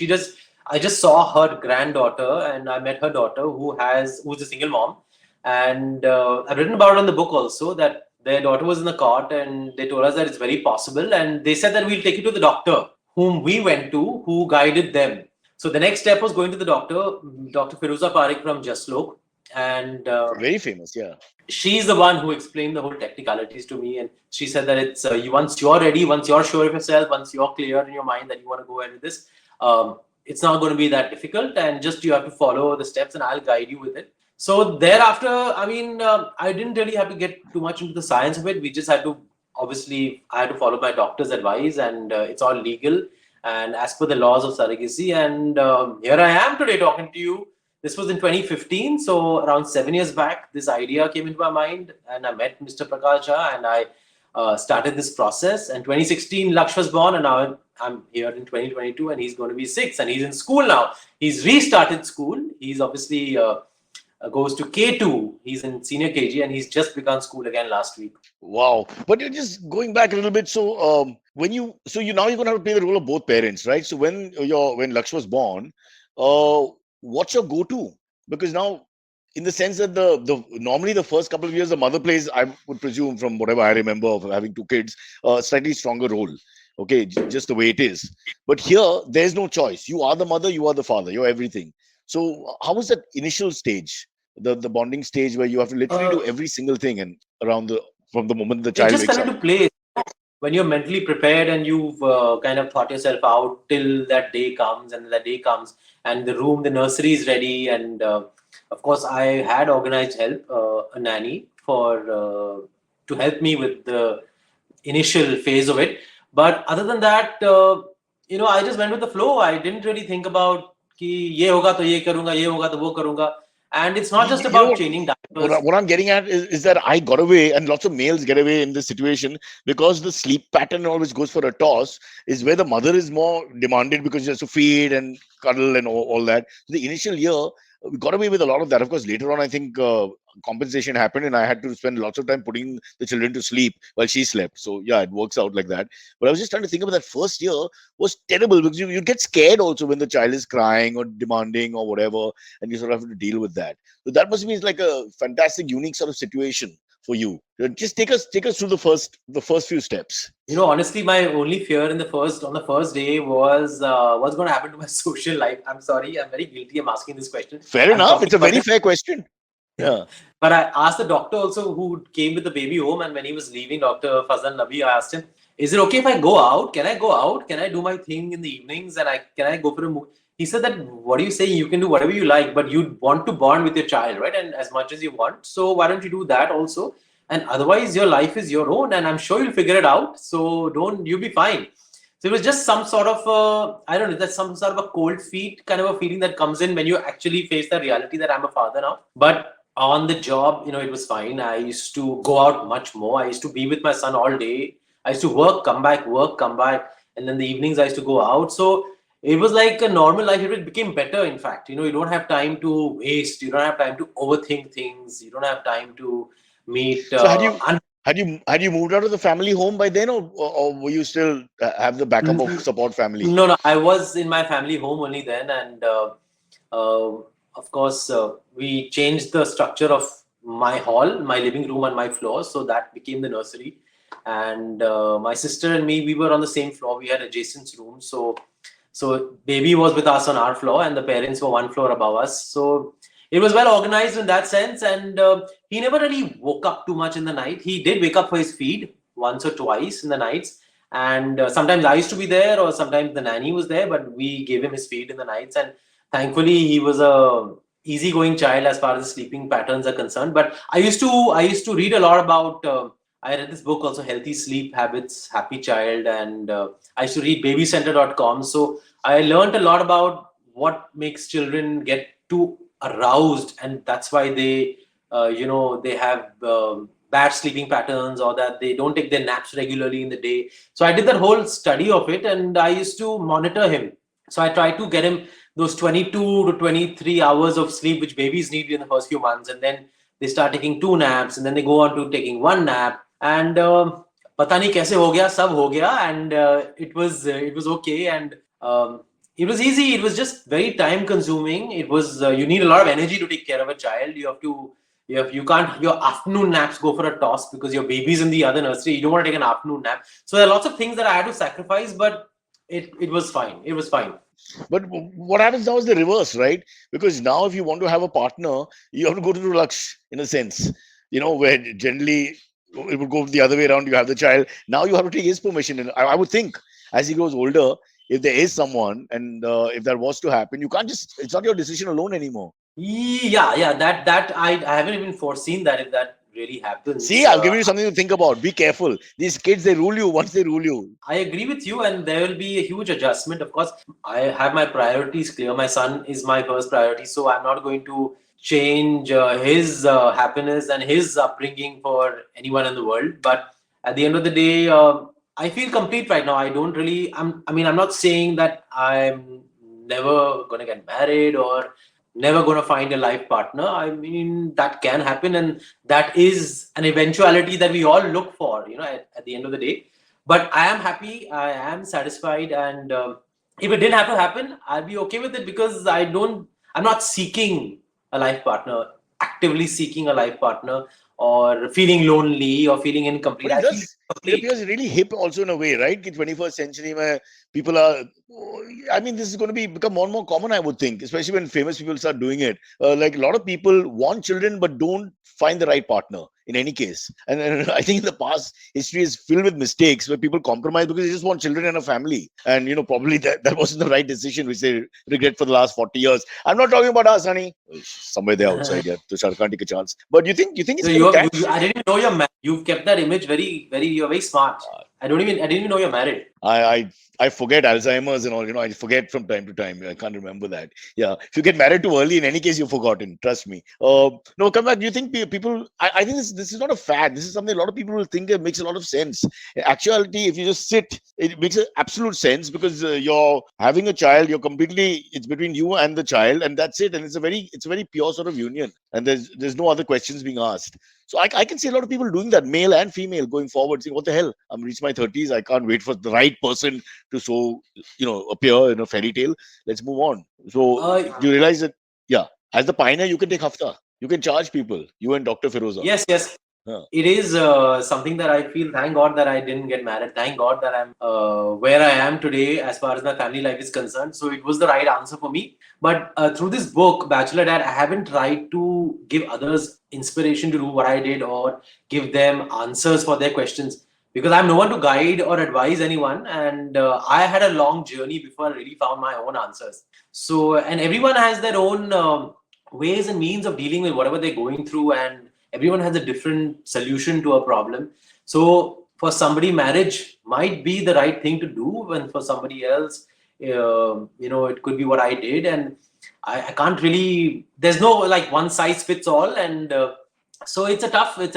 I just saw her granddaughter, and I met her daughter who's a single mom. And I've written about it in the book also, that their daughter was in the cot, and they told us that it's very possible, and they said that we'll take you to the doctor whom we went to, who guided them. So the next step was going to the doctor, Dr. Firuza Parekh from Jaslok. And Very famous, yeah. she's the one who explained the whole technicalities to me, and she said that it's once you're ready, once you're sure of yourself, once you're clear in your mind that you want to go ahead with this, it's not going to be that difficult, and just you have to follow the steps and I'll guide you with it. So thereafter, I mean, I didn't really have to get too much into the science of it. We just had to, obviously I had to follow my doctor's advice, and it's all legal and as per the laws of surrogacy. And here I am today talking to you. This was in 2015, so around 7 years back, this idea came into my mind, and I met Mr. Prakash Jha, and I started this process. And 2016, Laksh was born, and now I'm here in 2022, and he's going to be 6, and he's in school now. He's restarted school. He's obviously goes to K2. He's in senior KG, and he's just begun school again last week. Wow. But you're just going back a little bit. So you now you're gonna have to play the role of both parents, right? So when Laksh was born, what's your go-to? Because now, in the sense that the normally the first couple of years the mother plays, I would presume from whatever I remember of having two kids, a slightly stronger role. Okay, just the way it is. But here, there's no choice. You are the mother, you are the father, you're everything. So how was that initial stage, the bonding stage where you have to literally Uh, do every single thing and around the from the moment the it child just wakes fell up? into place when you're mentally prepared, and you've kind of thought yourself out till that day comes, and that day comes, and the nursery is ready. And of course, I had organized help, a nanny to help me with the initial phase of it. But other than that, I just went with the flow. I didn't really think about कि ये होगा तो ये करूंगा, ये होगा तो वो करूंगा. And it's not just You know about what? changing What, diapers. what I'm getting at is that I got away, and lots of males get away in this situation because the sleep pattern always goes for a toss, is where the mother is more demanded because she has to feed and cuddle and all that. The initial year, we got away with a lot of that. Of course, later on, I think compensation happened, and I had to spend lots of time putting the children to sleep while she slept. So yeah, it works out like that. But I was just trying to think about that first year was terrible because you get scared also when the child is crying or demanding or whatever, and you sort of have to deal with that. So that must be like a fantastic, unique sort of situation for you. Just take us through the first few steps. Honestly, my only fear on the first day was what's going to happen to my social life. I'm sorry, I'm very guilty. I'm asking this question. Fair I'm enough. talking It's a about very it. fair question. Yeah. But I asked the doctor also who came with the baby home, and when he was leaving, Dr. Fazal Nabi, I asked him, "Is it okay if I go out? Can I go out? Can I do my thing in the evenings? And can I go for a movie?" He said that what are you saying? You can do whatever you like, but you want to bond with your child, right? And as much as you want, so why don't you do that also? And otherwise, your life is your own, and I'm sure you'll figure it out. So you'll be fine. So it was just some sort of I don't know, that's some sort of a cold feet kind of a feeling that comes in when you actually face the reality that I'm a father now. But on the job, it was fine. I used to go out much more. I used to be with my son all day. I used to work, come back, and then the evenings I used to go out. So it was like a normal life. It became better, in fact. You don't have time to waste. You don't have time to overthink things. You don't have time to meet. So had you moved out of the family home by then, or were you still have the backup of support family? No, no. I was in my family home only then, and uh, of course, we changed the structure of my hall, my living room, and my floor, so that became the nursery. And my sister and me, we were on the same floor. We had adjacent rooms, so baby was with us on our floor, and the parents were one floor above us. So it was well organized in that sense, and he never really woke up too much in the night. He did wake up for his feed once or twice in the nights, and sometimes I used to be there, or sometimes the nanny was there, but we gave him his feed in the nights. And thankfully, he was a easygoing child as far as the sleeping patterns are concerned. But I used to read a lot about. I read this book also, Healthy Sleep Habits, Happy Child, and I used to read babycenter.com. So I learned a lot about what makes children get too aroused, and that's why they have bad sleeping patterns, or that they don't take their naps regularly in the day. So I did that whole study of it, and I used to monitor him. So I tried to get him those 22 to 23 hours of sleep which babies need in the first few months, and then they start taking 2 naps, and then they go on to taking 1 nap, and pata nahi kaise ho gaya, sab ho gaya, and it was okay, and it was easy. It was just very time consuming. It was you need a lot of energy to take care of a child. You can't, your afternoon naps go for a toss because your baby's in the other nursery. You don't want to take an afternoon nap. So there are lots of things that I had to sacrifice, but it was fine. It was fine. But what happens now is the reverse, right? Because now, if you want to have a partner, you have to go to the Lux, in a sense, where generally it would go the other way around. You have the child. Now you have to take his permission. And I would think as he grows older, if there is someone and if that was to happen, you can't just, it's not your decision alone anymore. Yeah. That I haven't even foreseen that if that really happens. See, I've given you something to think about. Be careful. These kids, they rule you once they rule you. I agree with you, and there will be a huge adjustment. Of course, I have my priorities clear. My son is my first priority, so I'm not going to change his happiness and his upbringing for anyone in the world. But at the end of the day, I feel complete right now. I don't really. I'm not saying that I'm never gonna get married or never gonna find a life partner. I mean, that can happen, and that is an eventuality that we all look for. At the end of the day, but I am happy, I am satisfied, and if it didn't have to happen, I'll be okay with it, because I'm not seeking a life partner, actively seeking a life partner, or feeling lonely or feeling incomplete. But it I feel does, it complete. appears really hip also in a way, right? In 21st century, where people are, I mean, this is going to become more and more common, I would think, especially when famous people start doing it. Like a lot of people want children, but don't find the right partner in any case. And I think in the past, history is filled with mistakes where people compromise because they just want children and a family. And, probably that wasn't the right decision, which they regret for the last 40 years. I'm not talking about us, honey. Somewhere there outside, yeah. Tushar can't take a chance. But you think So it's going to catch? I didn't know you're married. you've kept that image very, very. You're very smart. I didn't even know you're married. I forget Alzheimer's and all. I forget from time to time. I can't remember that. Yeah, if you get married too early, in any case, you've forgotten. Trust me. No, come back. Do you think people? I think this is not a fad. This is something a lot of people will think it makes a lot of sense. In actuality, if you just sit, it makes absolute sense because you're having a child. You're completely. It's between you and the child, and that's it. And it's a very pure sort of union, and there's no other questions being asked. So I can see a lot of people doing that, male and female, going forward, saying, "What the hell? I'm reached my 30s. I can't wait for the right person to appear in a fairy tale. Let's move on." So you realize that, yeah, as the pioneer, you can take hafta. You can charge people. You and Dr. Firoza. Yes. Yeah. It is something that I feel. Thank God that I didn't get married. Thank God that I'm where I am today as far as my family life is concerned. So it was the right answer for me. But through this book, Bachelor Dad, I haven't tried to give others inspiration to do what I did or give them answers for their questions, because I'm no one to guide or advise anyone. And I had a long journey before I really found my own answers. So, and everyone has their own ways and means of dealing with whatever they're going through, and everyone has a different solution to a problem. So for somebody, marriage might be the right thing to do, and for somebody else, it could be what I did. And I can't really. There's no like one size fits all, and so it's a tough way.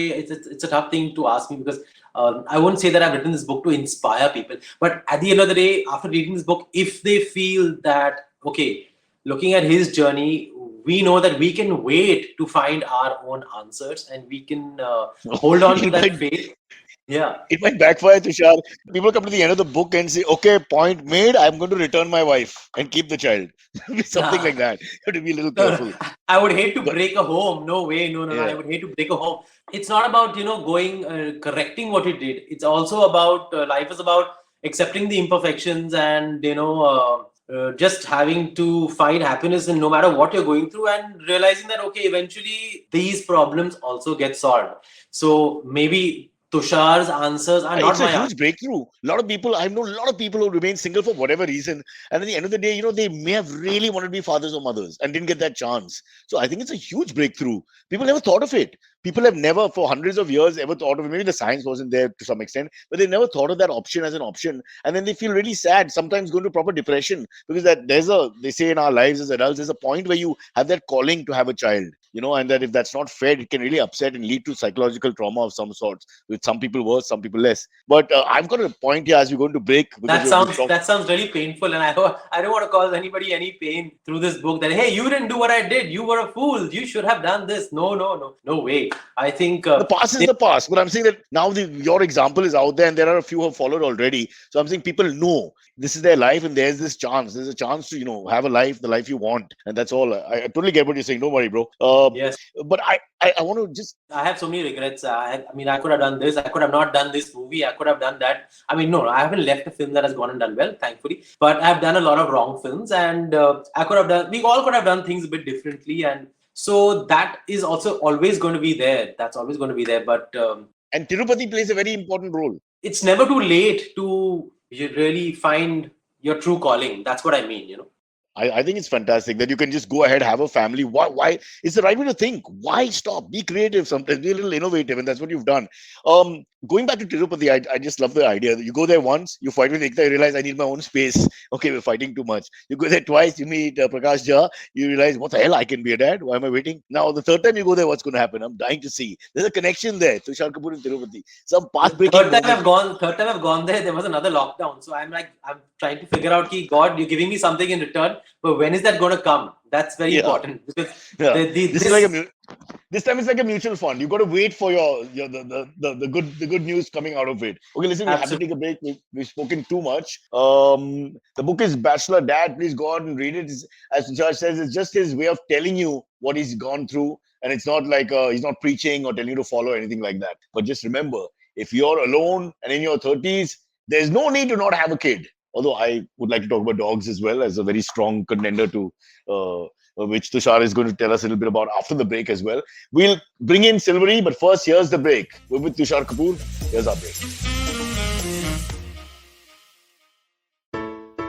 It's a tough thing to ask me, because I won't say that I've written this book to inspire people, but at the end of the day, after reading this book, if they feel that, okay, looking at his journey, we know that we can wait to find our own answers, and we can hold on to that faith. Yeah. It might backfire, Tushar. People come to the end of the book and say, "Okay, point made. I'm going to return my wife and keep the child." Something like that. You have to be a little careful. I would hate to break a home. No way. No. Yeah. I would hate to break a home. It's not about, going, correcting what you did. It's also about, life is about accepting the imperfections, and, just having to find happiness in no matter what you're going through, and realizing that, okay, eventually these problems also get solved. So maybe Tushar's answers are not It's my a huge breakthrough. I've known a lot of people who remain single for whatever reason. And at the end of the day, they may have really wanted to be fathers or mothers and didn't get that chance. So I think it's a huge breakthrough. People never thought of it. People have never, for hundreds of years, ever thought of it. Maybe the science wasn't there to some extent, but they never thought of that option as an option. And then they feel really sad, sometimes go into proper depression, because they say in our lives as adults, there's a point where you have that calling to have a child, and that if that's not fed, it can really upset and lead to psychological trauma of some sorts, with some people worse, some people less. But I've got a point here as we go into break. That sounds really painful, and I don't want to cause anybody any pain through this book. That, hey, you didn't do what I did. You were a fool. You should have done this. No way. I think the past is the past. But I'm saying that now your example is out there, and there are a few who have followed already. So I'm saying people know this is their life, and there's this chance. There's a chance to have a life, the life you want, and that's all. I totally get what you're saying. Don't worry, bro. Yes. But I want to just. I have so many regrets. I could have done this. I could have not done this movie. I could have done that. No, I haven't left a film that has gone and done well, thankfully. But I've done a lot of wrong films, and we all could have done things a bit differently, and so that is also always going to be there. That's always going to be there. But and Tirupati plays a very important role. It's never too late to really find your true calling. That's what I mean. I think it's fantastic that you can just go ahead, have a family. Why? It's the right way to think. Why stop? Be creative sometimes. Be a little innovative, and that's what you've done. Going back to Tirupati, I just love the idea that you go there once, you fight with Ekta, you realize I need my own space. Okay, we're fighting too much. You go there twice, you meet Prakash Jha, you realize, what the hell, I can be a dad. Why am I waiting? Now, the third time you go there, what's going to happen? I'm dying to see. There's a connection there. Tushar Kapoor and Tirupati. Some path-breaking. Third time I've gone there. There was another lockdown, so I'm trying to figure out, God, you're giving me something in return, but when is that going to come? That's very important, because this time it's like a mutual fund. You got to wait for the good news coming out of it. Okay, listen, we have to take a break. We've spoken too much. The book is Bachelor Dad. Please go out and read it. As Tushar says, it's just his way of telling you what he's gone through, and it's not like he's not preaching or telling you to follow anything like that. But just remember, if you're alone and in your 30s, there's no need to not have a kid. Although I would like to talk about dogs as well, as a very strong contender to which Tushar is going to tell us a little bit about after the break as well. We'll bring in Silvery, but first, here's the break. We're with Tushar Kapoor. Here's our break.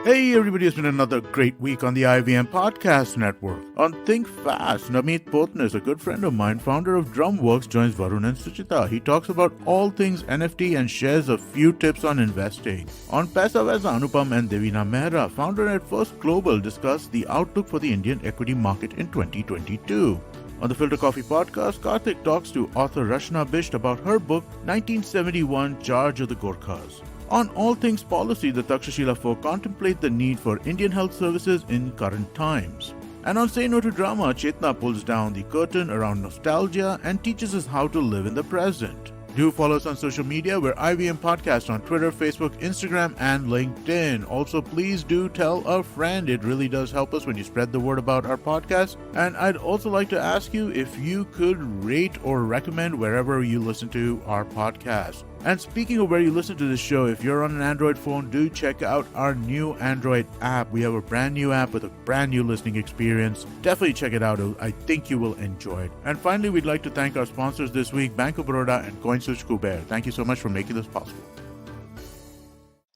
Hey everybody, it's been another great week on the IVM Podcast Network. On Think Fast, Namit Potnis, a good friend of mine, founder of Drumworks, joins Varun and Suchita. He talks about all things NFT and shares a few tips on investing. On Paisaveza, Anupam and Devina Mehra, founder at First Global, discuss the outlook for the Indian equity market in 2022. On the Filter Coffee podcast, Karthik talks to author Rashna Bisht about her book 1971 Charge of the Gorkhas. On all things policy, the Takshashila folk contemplate the need for Indian health services in current times. And on Say No to Drama, Chetna pulls down the curtain around nostalgia and teaches us how to live in the present. Do follow us on social media. We're IVM Podcast on Twitter, Facebook, Instagram, and LinkedIn. Also, please do tell a friend. It really does help us when you spread the word about our podcast. And I'd also like to ask you if you could rate or recommend wherever you listen to our podcast. And speaking of where you listen to this show, if you're on an Android phone, do check out our new Android app. We have a brand new app with a brand new listening experience. Definitely check it out. I think you will enjoy it. And finally, we'd like to thank our sponsors this week, Bank of Baroda and CoinSwitch Kuber. Thank you so much for making this possible.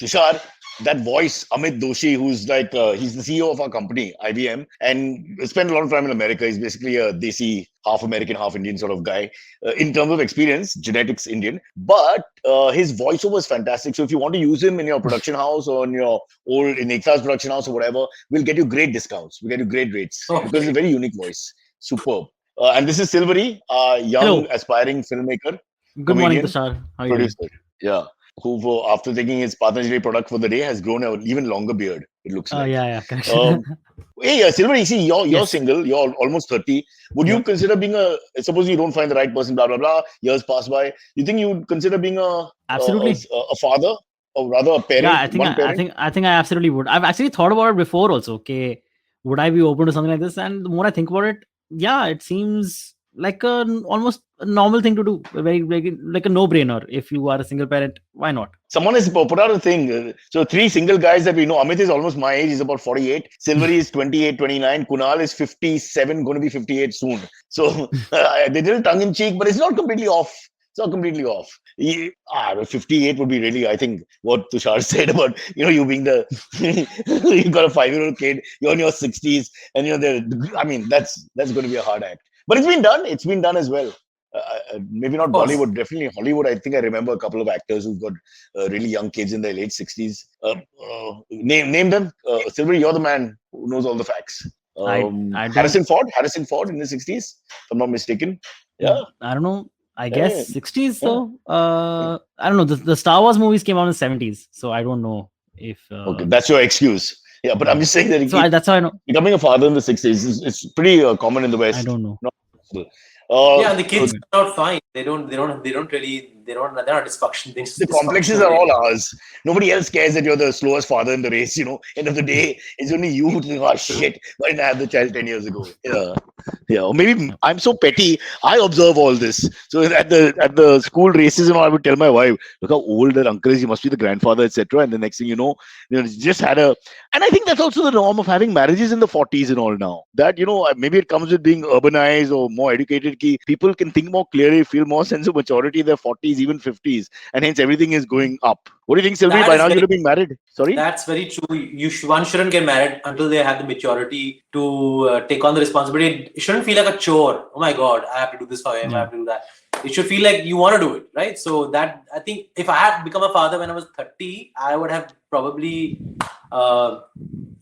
Tushar, that voice, Amit Doshi, who's like, he's the CEO of our company, IBM, and spent a lot of time in America. He's basically a Desi, half American, half Indian sort of guy. In terms of experience, genetics Indian, but his voiceover is fantastic. So if you want to use him in your production house or in your old, in Ekta's production house or whatever, we'll get you great discounts. We'll get you great rates because it's a very unique voice. Superb. And this is Silvery, a young, aspiring filmmaker. Good morning, Tushar. How are you doing? Producer. Yeah. Who, after taking his Patanjali product for the day, has grown an even longer beard, it looks like. Yeah, correct. Hey, Silver, you see, you're Yes. single, you're almost 30. Would you consider being suppose you don't find the right person, blah, blah, blah, years pass by, you think you would consider being Absolutely. a father, or rather a parent? Yeah, I think I absolutely would. I've actually thought about it before also. Okay, would I be open to something like this? And the more I think about it, yeah, it seems like almost a normal thing to do. Very like a no-brainer. If you are a single parent, why not? Someone has put out a thing. So 3 single guys that we know. Amit is almost my age. He's about 48. Silvery is 28, 29. Kunal is 57, going to be 58 soon. So they did it tongue-in-cheek, but it's not completely off. It's not completely off. 58 would be really, I think, what Tushar said about, you being you've got a 5-year-old kid, you're in your 60s, and that's going to be a hard act. But it's been done. It's been done as well. Maybe not Bollywood, definitely Hollywood. I think I remember a couple of actors who've got really young kids in their late 60s. Name them. Silvery, you're the man who knows all the facts. I don't- Harrison Ford in the 60s, if I'm not mistaken. Yeah. I don't know. I guess 60s though. I don't know. The Star Wars movies came out in the 70s, so I don't know if. Okay, that's your excuse. Yeah, but I'm just saying that that's how I know. becoming a father in the 60s is pretty common in the West. I don't know. Not possible. Yeah, the kids are not fine. They're not dysfunction things. The complexes are all ours. Nobody else cares that you're the slowest father in the race. End of the day, it's only you who think, oh shit, why didn't I have the child 10 years ago? Yeah. Or maybe I'm so petty. I observe all this. So at the school races, I would tell my wife, look how old that uncle is. He must be the grandfather, etc. And the next thing you know, just had and I think that's also the norm of having marriages in the 40s and all now. That maybe it comes with being urbanized or more educated. People can think more clearly, feel more sense of maturity in their 40s, even 50s, and hence everything is going up. What do you think, Sylvie? By now you're being married. Sorry? That's very true. One shouldn't get married until they have the maturity to take on the responsibility. It shouldn't feel like a chore. Oh my God, I have to do this for him. I have to do that. It should feel like you want to do it, right? So that, I think, if I had become a father when I was 30, I would have probably, I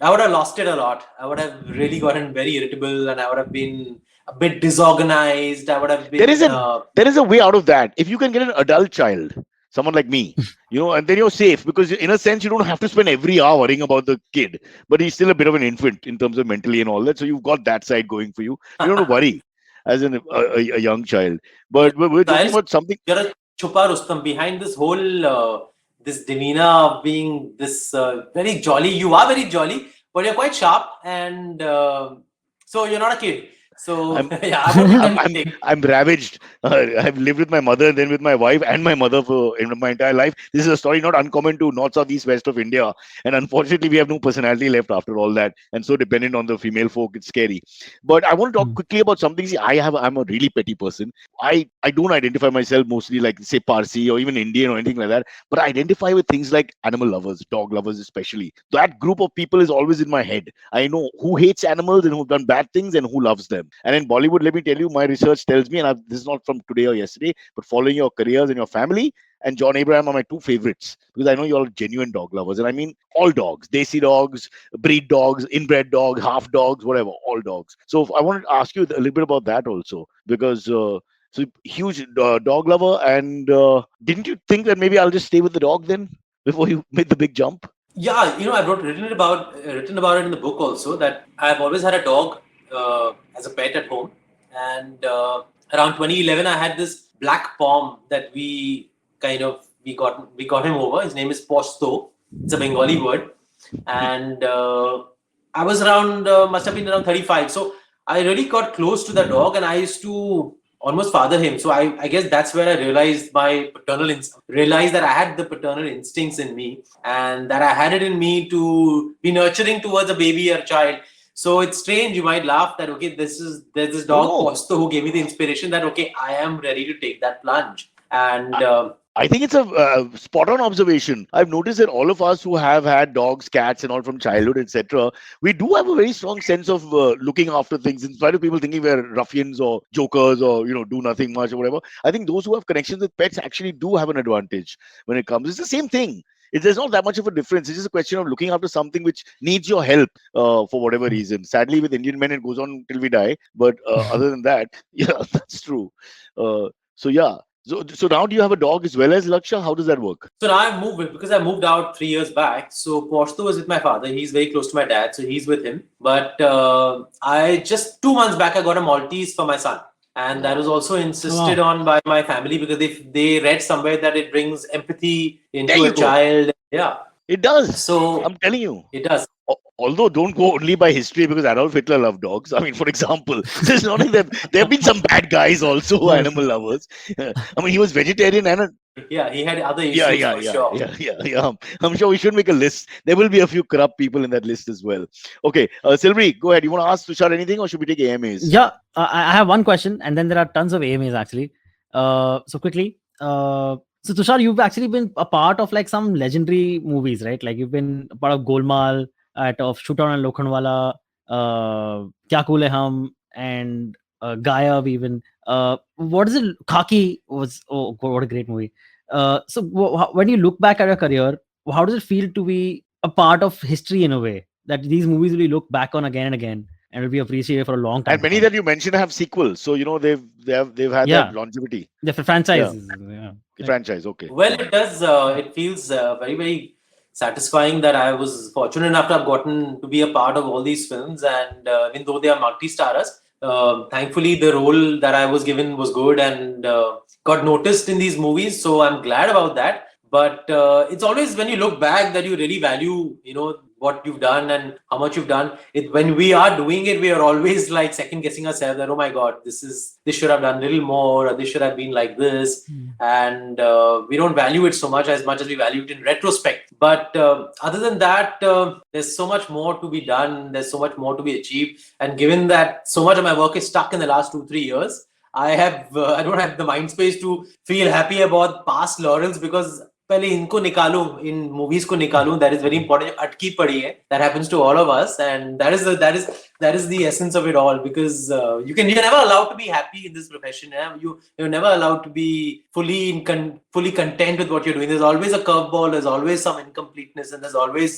would have lost it a lot. I would have really gotten very irritable, and I would have been a bit disorganized. I would have been. There is a way out of that. If you can get an adult child, someone like me, and then you're safe, because in a sense you don't have to spend every hour worrying about the kid, but he's still a bit of an infant in terms of mentally and all that. So you've got that side going for you. You don't have to worry as a young child. But we're talking about something. You're a chupa Rustam behind this whole this demeanor of being this very jolly. You are very jolly, but you're quite sharp, and so you're not a kid. So I'm yeah, I wouldn't I'm let I'm me take. I'm ravaged. I've lived with my mother, then with my wife and my mother for in my entire life. This is a story not uncommon to north, south, east, west of India. And unfortunately, we have no personality left after all that, and so dependent on the female folk. It's scary. But I want to talk Hmm. quickly about something. See, I'm a really petty person. I don't identify myself mostly like say Parsi or even Indian or anything like that. But I identify with things like animal lovers, dog lovers especially. That group of people is always in my head. I know who hates animals and who've done bad things and who loves them. And in Bollywood, let me tell you, my research tells me, and this is not from today or yesterday, but following your careers and your family, and John Abraham are my two favorites because I know you're all genuine dog lovers. And I mean all dogs, desi dogs, breed dogs, inbred dogs, half dogs, whatever, all dogs. So I wanted to ask you a little bit about that also because. So huge dog lover, and didn't you think that maybe I'll just stay with the dog then before you made the big jump? Yeah, I've written about it in the book also that I've always had a dog as a pet at home, and around 2011 I had this black pom that we got him over. His name is Posto. It's a Bengali word, and I was around must have been around 35. So I really got close to the dog, and I used to almost father him. So I guess that's where I realized realized that I had the paternal instincts in me, and that I had it in me to be nurturing towards a baby or a child. So it's strange. You might laugh that okay, there's this No, dog no. Posto who gave me the inspiration that okay, I am ready to take that plunge. And I think it's a spot on observation. I've noticed that all of us who have had dogs, cats, and all from childhood, etc., we do have a very strong sense of looking after things, in spite of people thinking we're ruffians or jokers or do nothing much or whatever. I think those who have connections with pets actually do have an advantage when it comes. It's the same thing. There's not that much of a difference. It's just a question of looking after something which needs your help for whatever reason. Sadly, with Indian men, it goes on till we die. But other than that, yeah, that's true. So yeah. So now do you have a dog as well as Laksha? How does that work? So now I've moved because I moved out 3 years back. So Poshto was with my father. He's very close to my dad, so he's with him. But I just 2 months back I got a Maltese for my son, and that was also insisted Wow. on by my family because they read somewhere that it brings empathy There into you a go. child. Yeah, It does. so I'm telling you. it does. Although don't go only by history because Adolf Hitler loved dogs. I mean, for example, so it's not like there have been some bad guys also who are animal lovers. I mean, he was vegetarian and Yeah, he had other yeah, issues yeah, for yeah, sure. yeah, yeah, yeah. I'm sure we should make a list. There will be a few corrupt people in that list as well. Okay, Silvery, go ahead. You want to ask Tushar anything, or should we take AMAs? Yeah, I have one question, and then there are tons of AMAs actually. So quickly, so Tushar, you've actually been a part of like some legendary movies, right? Like you've been a part of Golmaal, of Shootout and Lokhandwala, Kya Cool Hai Hum, and Gayab even. What is it? Khaki was, oh God, what a great movie. So when you look back at your career, how does it feel to be a part of history in a way that these movies will be looked back on again and again and will be appreciated for a long time And to many come? that you mentioned have sequels, so they've had that Yeah, longevity. the Yeah, franchises. Yeah, the correct. franchise. Okay, Well, yeah. it does. It feels very, very satisfying that I was fortunate enough to have gotten to be a part of all these films. And even though they are multi-starers, thankfully the role that I was given was good and got noticed in these movies. So I'm glad about that. But it's always when you look back that you really value, what you've done and how much you've done. When we are doing it, we are always like second guessing ourselves that oh my god, this should have done a little more, or this should have been like this, and we don't value it so much as we value it in retrospect. But other than that, there's so much more to be done. There's so much more to be achieved. And given that so much of my work is stuck in the last 2-3 years, I don't have the mind space to feel happy about past laurels because पहले इनको निकालूं इन movies को निकालूं. That is very important. अटकी पड़ी है. That happens to all of us, and that is the essence of it all. Because you're never allowed to be happy in this profession. You're never allowed to be fully content with what you're doing. There's always a curveball. There's always some incompleteness, and there's always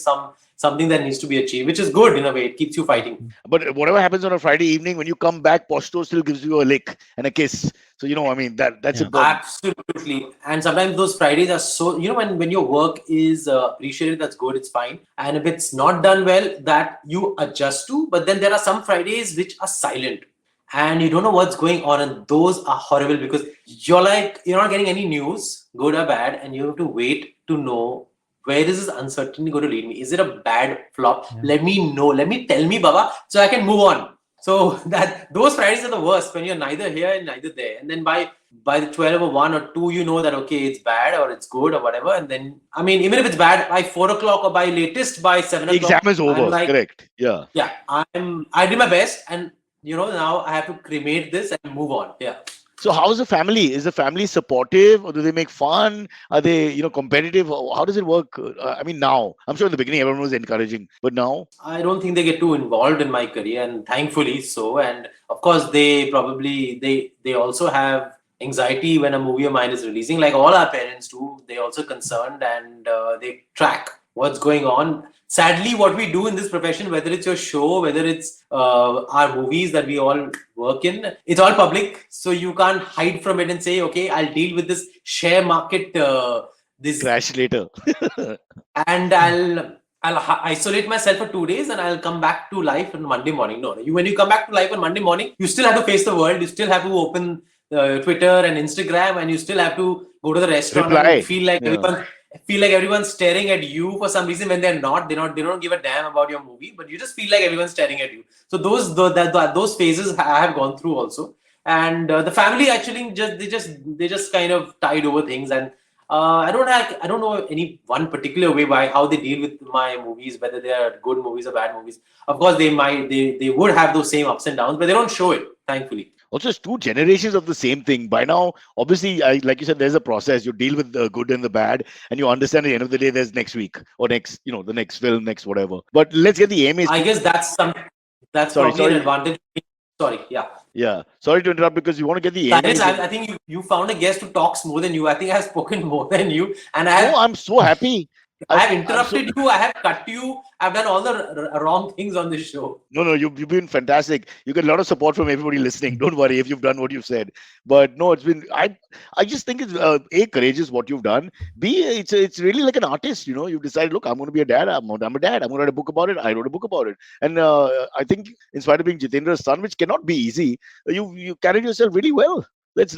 something that needs to be achieved, which is good in a way. It keeps you fighting. But whatever happens on a Friday evening, when you come back, Posto still gives you a lick and a kiss. So I mean that's Yeah. important. Absolutely. And sometimes those Fridays are so, when your work is appreciated, that's good, it's fine. And if it's not done well, that you adjust to. But then there are some Fridays which are silent and you don't know what's going on. And those are horrible because you're not getting any news, good or bad, and you have to wait to know where is this uncertainty going to lead me. Is it a bad flop? Yeah. Let me know. Tell me, Baba, so I can move on. So that those Fridays are the worst when you're neither here and neither there. And then by the 12 or 1 or 2, you know that okay, it's bad or it's good or whatever. And then I mean, even if it's bad by 4 o'clock or by latest by 7 Exam o'clock, is I'm over. like, Correct. Yeah. yeah, I did my best, and now I have to cremate this and move on. Yeah. So how's the family? Is the family supportive, or do they make fun? Are they, competitive? How does it work? I mean, now I'm sure in the beginning everyone was encouraging, but now, I don't think they get too involved in my career, and thankfully so. And of course, they also have anxiety when a movie of mine is releasing, like all our parents do. They're also concerned, and they track what's going on. Sadly, what we do in this profession, whether it's your show, whether it's our movies that we all work in, it's all public, so you can't hide from it and say, okay, I'll deal with this share market. This crash later. and I'll isolate myself for 2 days and I'll come back to life on Monday morning. No, when you come back to life on Monday morning, you still have to face the world. You still have to open Twitter and Instagram, and you still have to go to the restaurant Reply. and feel like everyone's staring at you for some reason when they're not. They don't give a damn about your movie, but you just feel like everyone's staring at you. So those phases I have gone through also, and the family actually they just kind of tide over things. And I don't know any one particular way by how they deal with my movies, whether they are good movies or bad movies. Of course, they would have those same ups and downs, but they don't show it, thankfully. Also, it's two generations of the same thing. By now, obviously, like you said, there's a process. You deal with the good and the bad, and you understand at the end of the day, there's next week or next, the next film, next whatever. But let's get the aim is. I guess that's probably an advantage. Sorry, yeah. Yeah. Sorry to interrupt because you want to get the Cyrus, I think you found a guest who talks more than you. I think I have spoken more than you, and I'm so happy. I have interrupted you. I have cut you. I've done all the wrong things on this show. No, you've been fantastic. You get a lot of support from everybody listening. Don't worry if you've done what you've said. But no, it's been. I just think it's A, courageous what you've done. B, it's really like an artist. You've decided, look, I'm going to be a dad. I'm a dad. I'm going to write a book about it. I wrote a book about it. And I think, in spite of being Jitendra's son, which cannot be easy, you carried yourself really well. Let's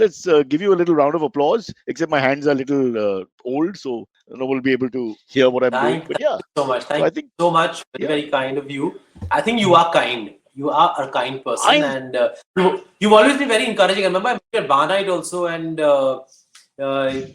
give you a little round of applause. Except my hands are a little old, so no one will be able to hear what I'm doing. But yeah, so much. Thank you so much. Very kind of you. I think you are kind. You are a kind person, and you've always been very encouraging. I remember I met you at Bar Night also, and I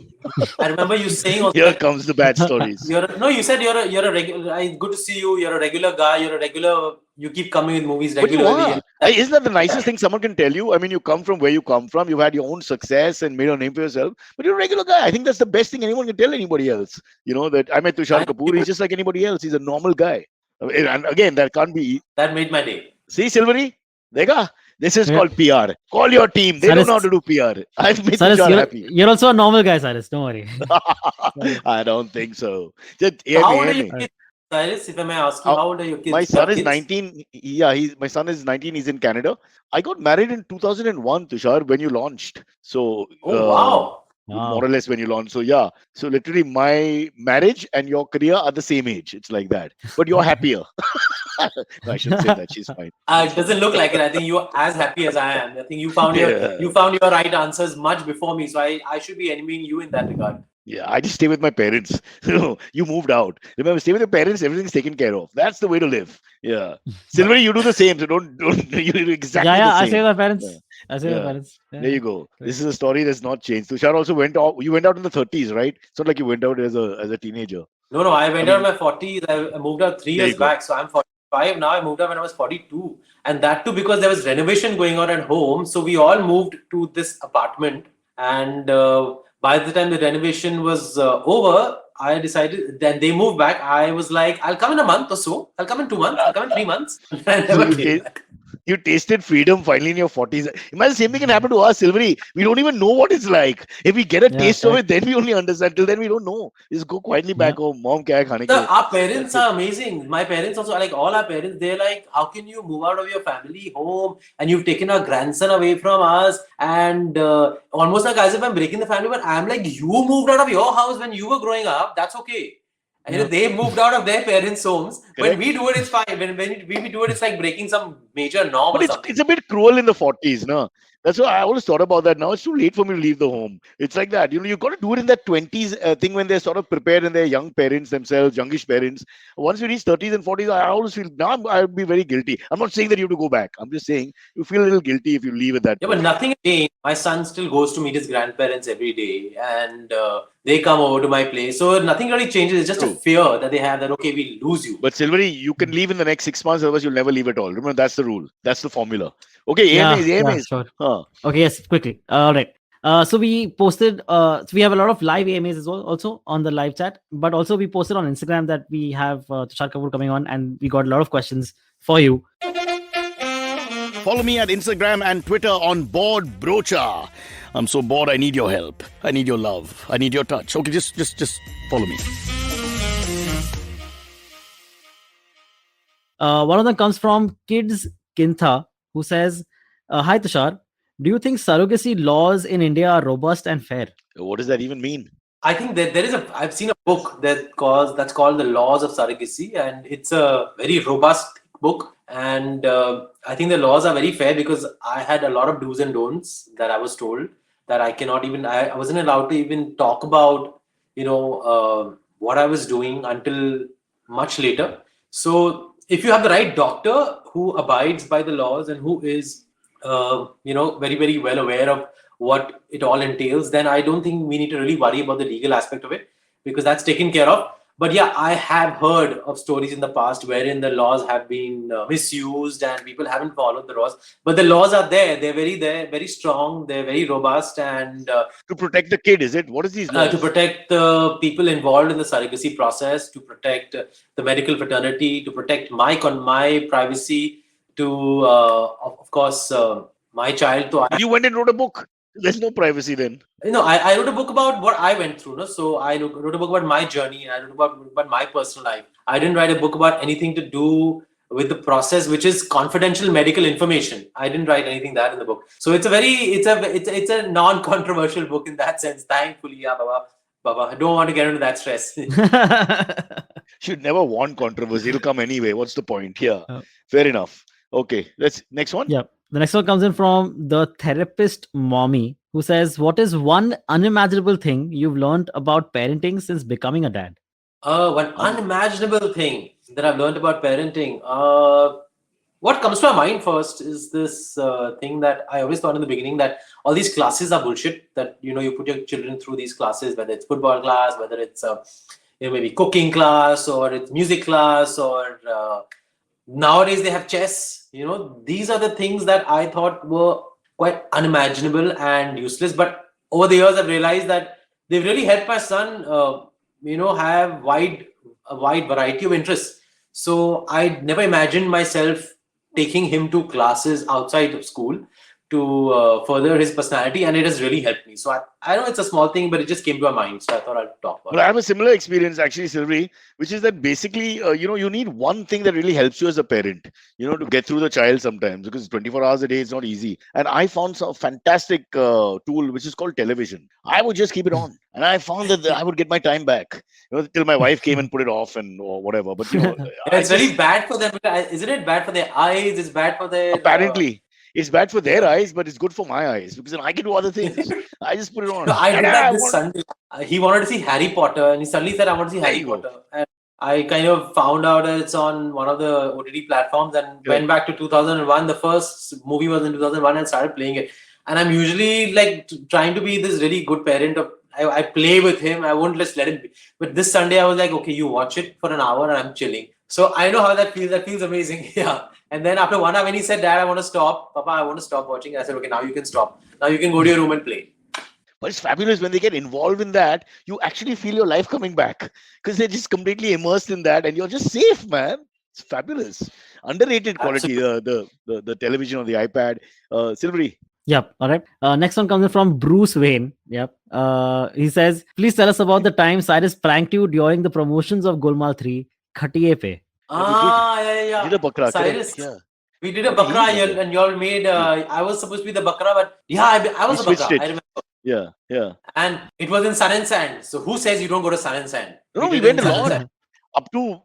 remember you saying also, here comes the bad stories. You said you're a regular. Good to see you. You're a regular guy. You're a regular. You keep coming with movies regularly. Isn't that the nicest thing someone can tell you? I mean, you come from where you come from. You've had your own success and made a name for yourself. But you're a regular guy. I think that's the best thing anyone can tell anybody else. That I met Tushar Kapoor. He's just like anybody else. He's a normal guy. And again, that can't be. That made my day. See, Silvery? Dekha? This is called PR. Call your team. They don't know how to do PR. I've made Tushar happy. You're also a normal guy, Cyrus. Don't worry. I don't think so. How old are you kids, Cyrus? If I may ask you, how old are your kids? My son is 19. Yeah, my son is 19. He's in Canada. I got married in 2001, Tushar, when you launched. So, wow. More or less when you launched. So, yeah. So, literally, my marriage and your career are the same age. It's like that. But you're happier. No, I shouldn't say that. She's fine. It doesn't look like it. I think you're as happy as I am. I think you found your right answers much before me. So I should be envying you in that regard. Yeah, I just stay with my parents. You moved out. Remember, stay with your parents. Everything's taken care of. That's the way to live. Yeah, Silvery, you do the same. So don't you do exactly the same. I say my parents. I say my parents. Yeah. There you go. This is a story that's not changed. Tushar also went out. You went out in the 30s, right? It's not like you went out as a teenager. No, I went out in my 40s. I moved out 3 years back. So I'm 45 now. I moved out when I was 42, and that too because there was renovation going on at home. So we all moved to this apartment, and by the time the renovation was over, I decided. Then they moved back. I was like, I'll come in a month or so. I'll come in 2 months. I'll come in 3 months. I never came back. You tasted freedom finally in your 40s. Imagine the same thing can happen to us, Silvery. We don't even know what it's like. If we get a taste of it, then we only understand. Till then, we don't know. Just go quietly back home. Mom, kya hai khane ke? Our parents are amazing. My parents also, like all our parents, they're like, how can you move out of your family home and you've taken our grandson away from us? And almost like as if I'm breaking the family, but I'm like, you moved out of your house when you were growing up. That's okay. And they moved out of their parents' homes. When we do it, it's fine. When we do it, it's like breaking some major norm But or it's something. it's a bit cruel in the 40s, no? That's why I always thought about that. Now it's too late for me to leave the home. It's like that. You got to do it in that 20s thing when they're sort of prepared and they're young parents themselves, youngish parents. Once you reach 30s and 40s, I always feel now I would be very guilty. I'm not saying that you have to go back. I'm just saying you feel a little guilty if you leave at that Yeah, point. but nothing has changed. My son still goes to meet his grandparents every day, and they come over to my place. So nothing really changes. It's just a True. fear that they have that, okay, we'll lose you. But Silvery, you can leave in the next 6 months, otherwise you'll never leave at all. Remember, that's the rule. That's the formula. Okay, Yeah, AMAs, yeah, AMAs. sure. Huh. Okay, yes, quickly. All right. So we posted. So we have a lot of live AMAs as well, also on the live chat. But also we posted on Instagram that we have Tushar Kapoor coming on, and we got a lot of questions for you. Follow me at Instagram and Twitter on Bored Brocha. I'm so bored. I need your help. I need your love. I need your touch. Okay, just follow me. One of them comes from Kids Kintha, who says, "Hi Tushar, do you think surrogacy laws in India are robust and fair?" What does that even mean? I think that there is I've seen a book that's called The Laws of Surrogacy, and it's a very robust book. And I think the laws are very fair because I had a lot of do's and don'ts that I was told that I wasn't allowed to even talk about, what I was doing until much later. So if you have the right doctor who abides by the laws and who is, very, very well aware of what it all entails, then I don't think we need to really worry about the legal aspect of it because that's taken care of. But yeah, I have heard of stories in the past wherein the laws have been misused and people haven't followed the laws. But the laws are there. They're very strong. They're very robust. And To protect the kid, is it? What is these laws? to protect the people involved in the surrogacy process, to protect the medical fraternity, to protect my privacy, to, of course, my child. You went and wrote a book. There's no privacy then. I wrote a book about what I went through. No? So I wrote a book about my journey and I wrote about my personal life. I didn't write a book about anything to do with the process, which is confidential medical information. I didn't write anything that in the book. So it's a non-controversial book in that sense. Thankfully, yeah, Baba. I don't want to get into that stress. Should never want controversy. It'll come anyway. What's the point? Yeah. Fair enough. Okay. Let's next one. Yeah. The next one comes in from the therapist mommy, who says, "What is one unimaginable thing you've learned about parenting since becoming a dad?" One unimaginable thing that I've learned about parenting. What comes to my mind first is this thing that I always thought in the beginning that all these classes are bullshit. That you put your children through these classes, whether it's football class, whether it's maybe cooking class, or it's music class, or nowadays they have chess. These are the things that I thought were quite unimaginable and useless. But over the years, I've realized that they've really helped my son, have a wide variety of interests. So I never imagined myself taking him to classes outside of school to further his personality, and it has really helped me. So I know it's a small thing, but it just came to my mind, so I thought I'd talk about Well, I have a similar experience actually, Silvery, which is that basically, you need one thing that really helps you as a parent, to get through the child sometimes, because 24 hours a day is not easy. And I found some fantastic tool which is called television. I would just keep it on, and I found that I would get my time back, till my wife came and put it off or whatever. But it's very bad for them. Isn't it bad for their eyes? It's bad for their apparently. It's bad for their eyes, but it's good for my eyes because then I can do other things. I just put it on. No, I did that this Sunday. He wanted to see Harry Potter, and he suddenly said, "I want to see Harry Potter." And I kind of found out that it's on one of the OTT platforms, and went back to 2001. The first movie was in 2001, and started playing it. And I'm usually like trying to be this really good parent. I play with him. I won't just let him be. But this Sunday, I was like, "Okay, you watch it for an hour, and I'm chilling." So I know how that feels. That feels amazing. Yeah. And then after 1 hour, when he said, "Dad, I want to stop. Papa, I want to stop watching," I said, "Okay, now you can stop. Now you can go to your room and play." But it's fabulous when they get involved in that. You actually feel your life coming back because they're just completely immersed in that, and you're just safe, man. It's fabulous. Underrated quality. The television or the iPad. Silvery. Yep. All right. Next one comes in from Bruce Wayne. Yep. He says, "Please tell us about the time Cyrus pranked you during the promotions of Golmaal 3, Khatiye Pe." Yeah. Did a bakra, Cyrus. yeah. We did a bakra, and y'all made. I was supposed to be the bakra, but I was the bakra. I remember. Yeah. And it was in Sun and Sand. So who says you don't go to Sun and Sand? No, we went a lot. Up to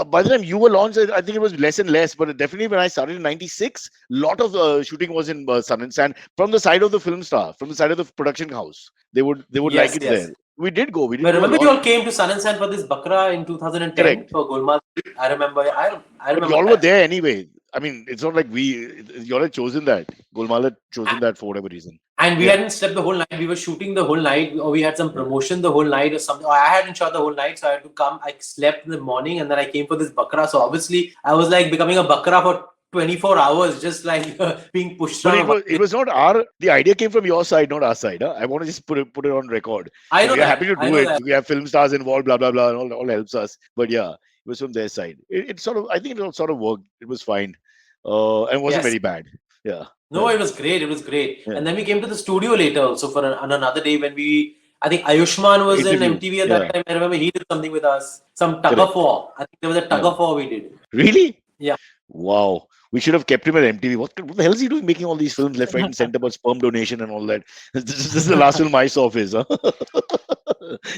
by the time you were launched, I think it was less and less. But definitely when I started in '96, lot of shooting was in Sun and Sand from the side of the film star, from the side of the production house. They would like Yes, it yes. there. We did go. We did But go a remember, you lot. all came to Sun and Sand for this Bakra in 2010 Correct. for Golmaal. I remember. I But remember y'all were that. there anyway. I mean, it's not like y'all had chosen that. Gulmal had chosen that for whatever reason. And we Yeah. hadn't slept the whole night. We were shooting the whole night, or we had some promotion the whole night, or something. Or I hadn't shot the whole night, so I had to come. I slept in the morning, and then I came for this Bakra. So obviously, I was like becoming a Bakra for 24 hours, just like being pushed But around. it was not the idea came from your side, not our side. Huh? I want to just put it on record. I know We are that. happy to I do know it. that. We have film stars involved, blah blah blah, and all helps us. But yeah, it was from their side. It sort of, I think it all sort of worked. It was fine, and it wasn't Yes. very bad. Yeah. No, it was great. It was great. Yeah. And then we came to the studio later also for on another day when I think Ayushman was in Interview. MTV at Yeah. that time. I remember he did something with us. Some tug Correct. of war. I think there was a tug Yeah. of war we did. Really? Yeah. Wow. We should have kept him at MTV. What the hell is he doing making all these films left, right, and center about sperm donation and all that? This is the last film I saw of his. Huh?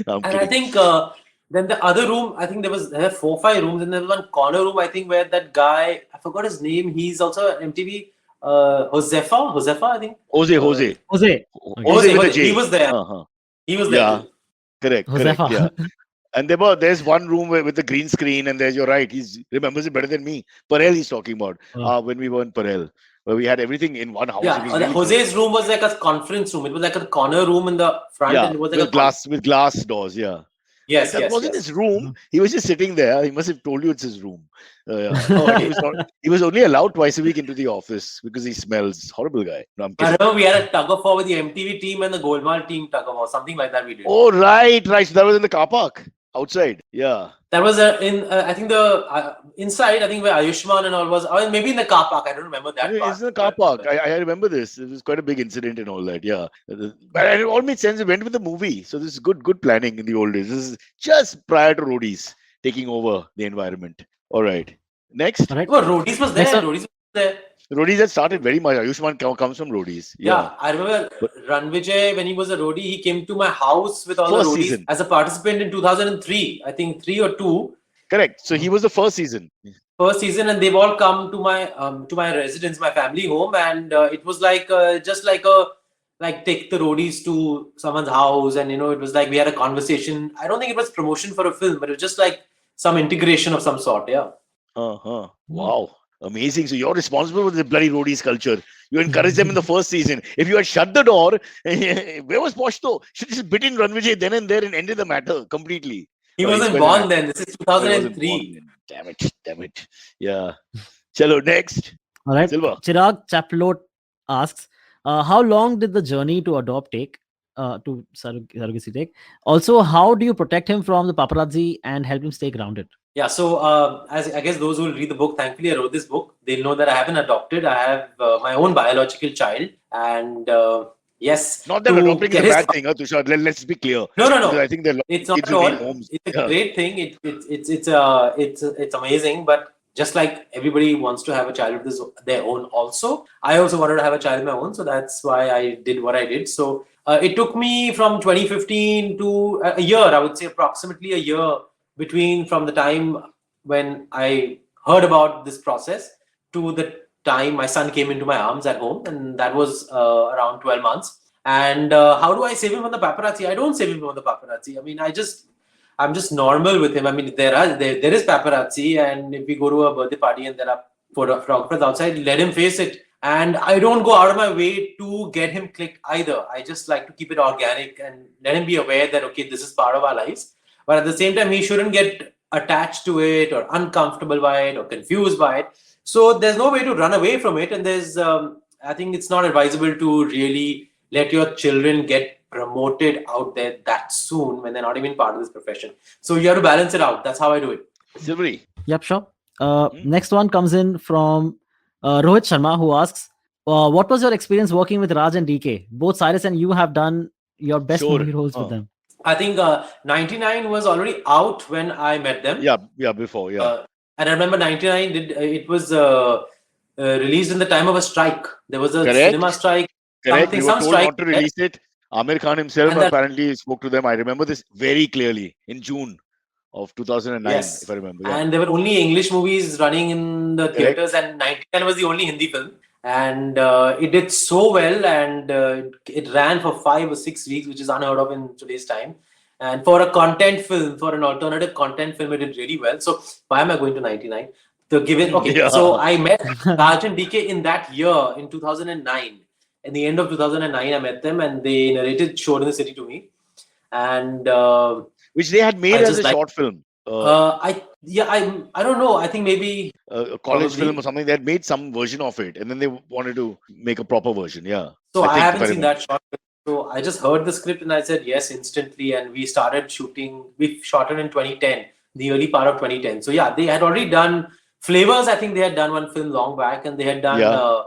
I'm And I kidding. think then the other room, I think there were 4 or 5 rooms, and there was one corner room, I think, where that guy, I forgot his name, he's also at MTV, Josefa, I think. Jose. Jose. Jose Jose, with a J. he was there. Uh-huh. He was there Yeah. too. Correct. Josefa. Yeah. And there's one room with the green screen, and you're right, he remembers it better than me. Parel he's talking about when we were in Parel, where we had everything in one house. Yeah, Jose's room was like a conference room. It was like a corner room in the front, Yeah, and it was like with glass doors. Yeah. Yes, That yes, wasn't yes. his room. He was just sitting there. He must have told you it's his room. Yeah. Okay. He was only allowed twice a week into the office because he smells. Horrible guy. No, I'm I kidding. remember we had a tug of war with the MTV team and the Golmaal team tug of war, something like that we did. Oh, right. So that was in the car park outside. Yeah. That was in, I think the inside, I think where Ayushman and all was, or maybe in the car park. I don't remember that part. It's in the car park. I remember this. It was quite a big incident and all that. Yeah. But it all made sense. It went with the movie. So this is good planning in the old days. This is just prior to roadies taking over the environment. All right. Next. All right. Well, Roadies was there. Next up- Roadies was there. Roadies had started very much. Ayushman comes from Roadies. Yeah, I remember Ranvijay, when he was a roadie, he came to my house with all First the roadies season. as a participant in 2003. I think 3 or 2. Correct. So he was the first season. First season, and they've all come to my residence, my family home, and it was like just like take the roadies to someone's house, and it was like we had a conversation. I don't think it was promotion for a film, but it was just like some integration of some sort. Yeah. Wow. Amazing. So you're responsible for the bloody roadies culture. You encouraged them in the first season. If you had shut the door, where was Poshto? Should just bit in Ranvijay then and there and ended the matter completely. He Oh, he's wasn't well born then. This is He wasn't 2003. born then. Damn it. Yeah. Chalo, next. All right. Silva. Chirag Chaplot asks, how long did the journey to adopt take? To surrogacy take? Also, how do you protect him from the paparazzi and help him stay grounded? Yeah, so as I guess those who will read the book, thankfully I wrote this book. They'll know that I haven't adopted. I have my own biological child, and yes, Not that to adopting is get a his- bad thing, Tushar. Let's be clear. No. Because I think there are It's kids not who at need all. homes. It's a Yeah. great thing. It's amazing. But just like everybody wants to have a child of their own, also I also wanted to have a child of my own. So that's why I did what I did. So it took me from 2015 to a year. I would say approximately a year between from the time when I heard about this process to the time my son came into my arms at home, and that was around 12 months. And how do I save him from the paparazzi? I don't save him from the paparazzi. I mean, I'm just normal with him. I mean, there is paparazzi, and if we go to a birthday party and there are photographers outside, let him face it. And I don't go out of my way to get him clicked either. I just like to keep it organic and let him be aware that, okay, this is part of our lives. But at the same time, he shouldn't get attached to it or uncomfortable by it or confused by it. So there's no way to run away from it. And I think it's not advisable to really let your children get promoted out there that soon when they're not even part of this profession. So you have to balance it out. That's how I do it. Silvery. Yep, sure. Next one comes in from Rohit Sharma, who asks, what was your experience working with Raj and DK? Both Cyrus and you have done your best Sure. movie roles with them. I think 99 was already out when I met them. Yeah, before, yeah. And I remember 99 it was released in the time of a strike. There was a Correct. cinema strike. Correct. We were some told strike not to release it. Amir Khan himself And that- apparently spoke to them. I remember this very clearly in June of 2009, Yes. if I remember. Yeah. And there were only English movies running in the theaters, and 99 was the only Hindi film. And it did so well, and it ran for 5 or 6 weeks, which is unheard of in today's time. And for a content film, for an alternative content film, it did really well. So why am I going to 99? Yeah. So I met Raj and DK in that year, in 2009. In the end of 2009, I met them, and they narrated Showed in the City to me. And Which they had made I as just a like short film. I don't know. I think maybe A college probably. film or something. They had made some version of it, and then they wanted to make a proper version. Yeah. So I think, if haven't I seen remember. that short film. So I just heard the script and I said yes instantly, and we started shooting. We shot it in 2010, the early part of 2010. So yeah, they had already done Flavors. I think they had done one film long back, and they had done Yeah.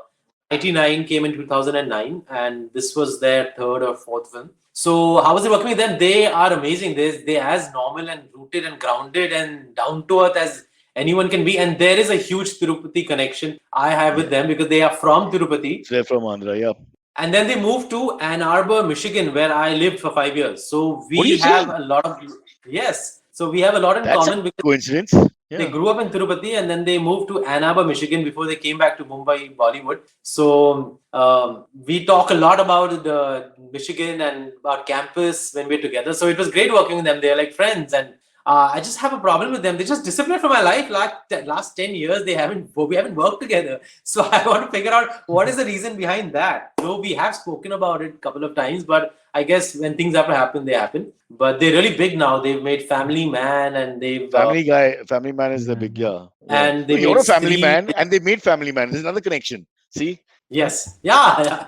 99 came in 2009, and this was their third or fourth film. So how was it working with them? They are amazing. They as normal and rooted and grounded and down to earth as anyone can be. And there is a huge Tirupati connection I have with them because they are from Tirupati. They're from Andhra. Yeah. And then they moved to Ann Arbor, Michigan, where I lived for 5 years. So What are you we have saying? a lot of yes. So we have a lot in That's a common because coincidence. they Yeah. grew up in Tirupati and then they moved to Ann Arbor, Michigan before they came back to Mumbai, Bollywood. So we talk a lot about the Michigan and about campus when we're together. So it was great working with them. They're like friends, and I just have a problem with them. They just disappeared from my life. Like the last 10 years, we haven't worked together. So I want to figure out what is the reason behind that. So we have spoken about it a couple of times, but I guess when things have to happen, they happen. But they're really big now. They've made Family Man, and they've Family Man is the big, yeah. and they No, you're made a family Stree. man, and they made Family Man. There's another connection. See? Yes, yeah,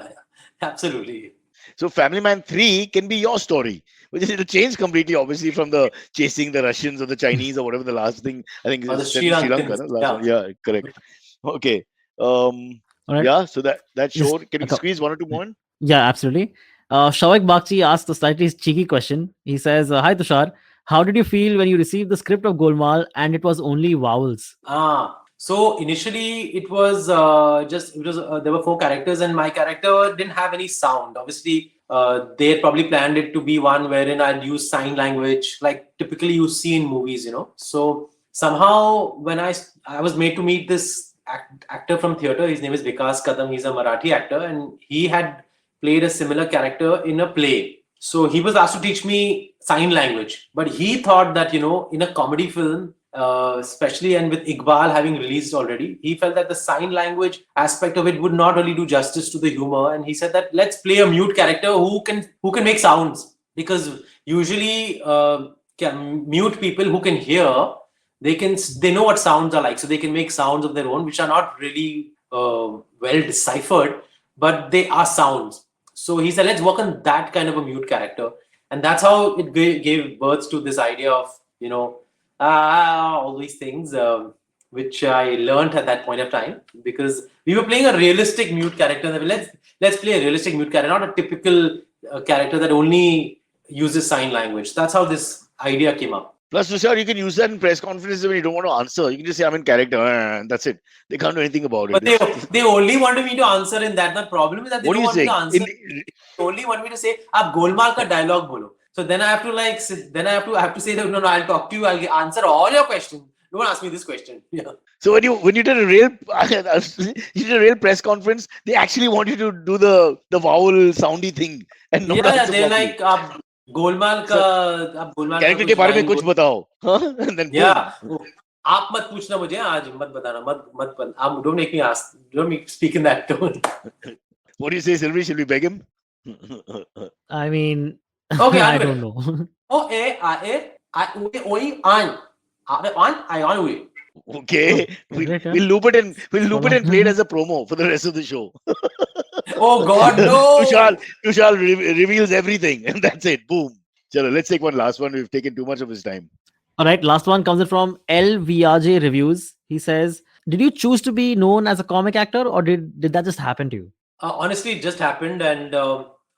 absolutely. So Family Man 3 can be your story. Which is, it'll change completely, obviously, from the chasing the Russians or the Chinese or whatever the last thing. I think Or the is set in Sri Lanka. Lankans, No? Last yeah. one. Yeah, correct. Okay. All right. Yeah, so that Yes, show, can you okay. squeeze one or two more in? Yeah, absolutely. Shavik Bakchi asked a slightly cheeky question. He says, "Hi Tushar, how did you feel when you received the script of Golmaal and it was only vowels?" So initially it was there were 4 characters and my character didn't have any sound. Obviously, they had probably planned it to be one wherein I'd use sign language like typically you see in movies, you know. So somehow when I was made to meet this actor from theatre, his name is Vikas Kadam. He's a Marathi actor and he had played a similar character in a play. So he was asked to teach me sign language, but he thought that, you know, in a comedy film, especially and with Iqbal having released already, he felt that the sign language aspect of it would not really do justice to the humor. And he said that let's play a mute character who can make sounds, because usually mute people who can hear, they know what sounds are like, so they can make sounds of their own, which are not really well deciphered, but they are sounds. So he said, let's work on that kind of a mute character. And that's how it gave birth to this idea of, you know, all these things, which I learned at that point of time, because we were playing a realistic mute character. Let's play a realistic mute character, not a typical character that only uses sign language. That's how this idea came up. Plus, Tushar, you can use that in press conferences when you don't want to answer. You can just say, I'm in character. And that's it. They can't do anything about it. But they only wanted me to answer in that. The problem is that they What don't are you want me to saying? answer. They only want me to say, "Aap Golmaal ka dialogue bolo." So then I have to I have to say that no, I'll talk to you. I'll answer all your questions. Don't ask me this question. Yeah. So when you did a real press conference, they actually want you to do the vowel soundy thing and not answer they're properly. like आप गोलमाल का Character के बारे में कुछ बताओ. And then yeah. आप मत पूछना मुझे आज, मत बताना, मत don't make me ask, don't make speak in that tone. What do you say, Sylvie? Should we beg him? I mean, Okay, I don't know. Okay, Great, huh? we'll loop it and play it as a promo for the rest of the show. Oh God, no! Tushar reveals everything, and that's it. Boom. Chalo, let's take one last one. We've taken too much of his time. All right, last one comes in from LVRJ Reviews. He says, "Did you choose to be known as a comic actor, or did that just happen to you?" Honestly, it just happened, and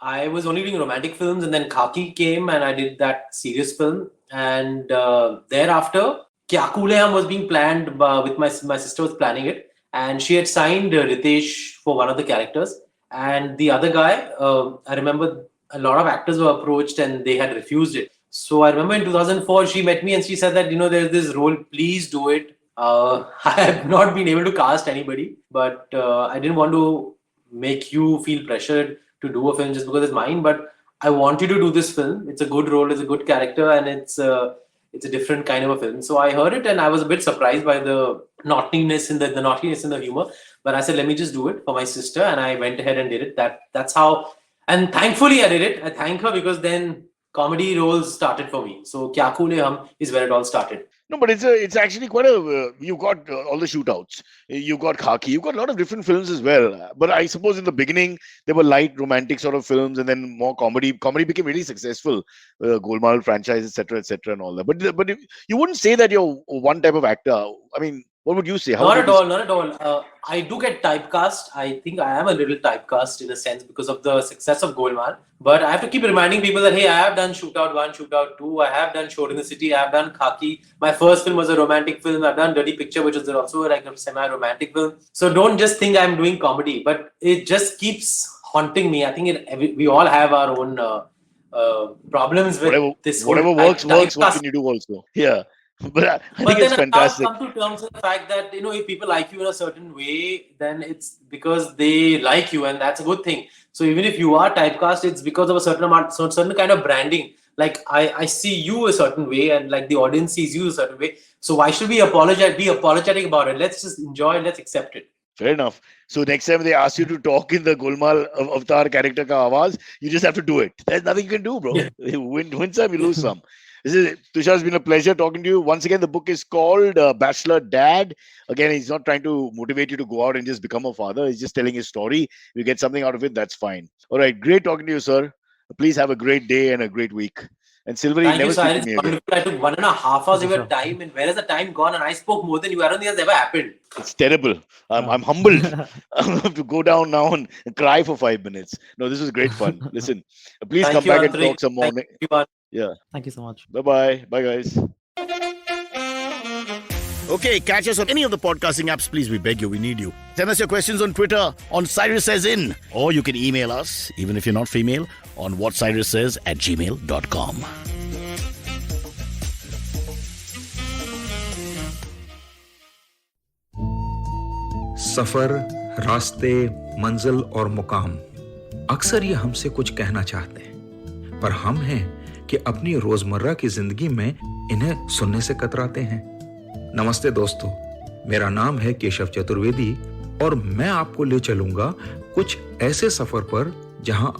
I was only doing romantic films, and then Khaki came, and I did that serious film, and thereafter, Kya Kool Hai Hum was being planned with my sister was planning it, and she had signed Ritesh for one of the characters, and the other guy, I remember a lot of actors were approached and they had refused it. So I remember in 2004, she met me and she said that, there's this role, please do it. I have not been able to cast anybody, but I didn't want to make you feel pressured to do a film just because it's mine. But I want you to do this film. It's a good role, it's a good character, and it's a different kind of a film. So I heard it and I was a bit surprised by the naughtiness in the naughtiness in the humor. But I said, let me just do it for my sister, and I went ahead and did it. That's how, and thankfully I did it. I thank her because then comedy roles started for me. So Kya Khoole Hum is where it all started. No, but it's actually quite a. You got all the shootouts. You got Khaki. You got a lot of different films as well. But I suppose in the beginning there were light romantic sort of films, and then more comedy. Comedy became really successful. Golmaal franchise, etc., and all that. But you wouldn't say that you're one type of actor. I mean, what would you say? Not at all. I do get typecast. I think I am a little typecast in a sense because of the success of Golmaal. But I have to keep reminding people that, hey, I have done Shootout 1, Shootout 2. I have done Short in the City. I have done Khaki. My first film was a romantic film. I've done Dirty Picture, which is also like a semi-romantic film. So don't just think I'm doing comedy. But it just keeps haunting me. I think we all have our own problems with this. Whatever works. What can you do also? Yeah. But I think it's fantastic. I've come to terms with the fact that, if people like you in a certain way, then it's because they like you, and that's a good thing. So even if you are typecast, it's because of a certain kind of branding. Like I see you a certain way, and like the audience sees you a certain way. So why should we be apologetic about it? Let's just enjoy it. Let's accept it. Fair enough. So next time they ask you to talk in the Golmaal Avatar character ka awaaz, you just have to do it. There's nothing you can do, bro. Yeah. Win some, you lose some. Tushar, it's been a pleasure talking to you. Once again, the book is called Bachelor Dad. Again, he's not trying to motivate you to go out and just become a father. He's just telling his story. You get something out of it, that's fine. All right, great talking to you, sir. Please have a great day and a great week. And Silvery, never speak to me again. I took 1.5 hours of your time, and where has the time gone? And I spoke more than you. I don't think that's ever happened. It's terrible. I'm humbled. I have to go down now and cry for 5 minutes. No, this was great fun. Listen, please come back and talk some more. Yeah. Thank you so much. Bye-bye. Bye, guys. Okay, catch us on any of the podcasting apps, please. We beg you. We need you. Send us your questions on Twitter on Cyrus Says In. Or you can email us, even if you're not female, on whatcyrussays@gmail.com. सफर, रास्ते, मंजिल और मुकाम अक्सर ये हमसे कुछ कहना चाहते हैं, पर हम हैं कि अपनी रोजमर्रा की जिंदगी में इन्हें सुनने से कतराते हैं। नमस्ते दोस्तों, मेरा नाम है केशव चतुर्वेदी और मैं आपको ले चलूंगा कुछ ऐसे सफर पर जहां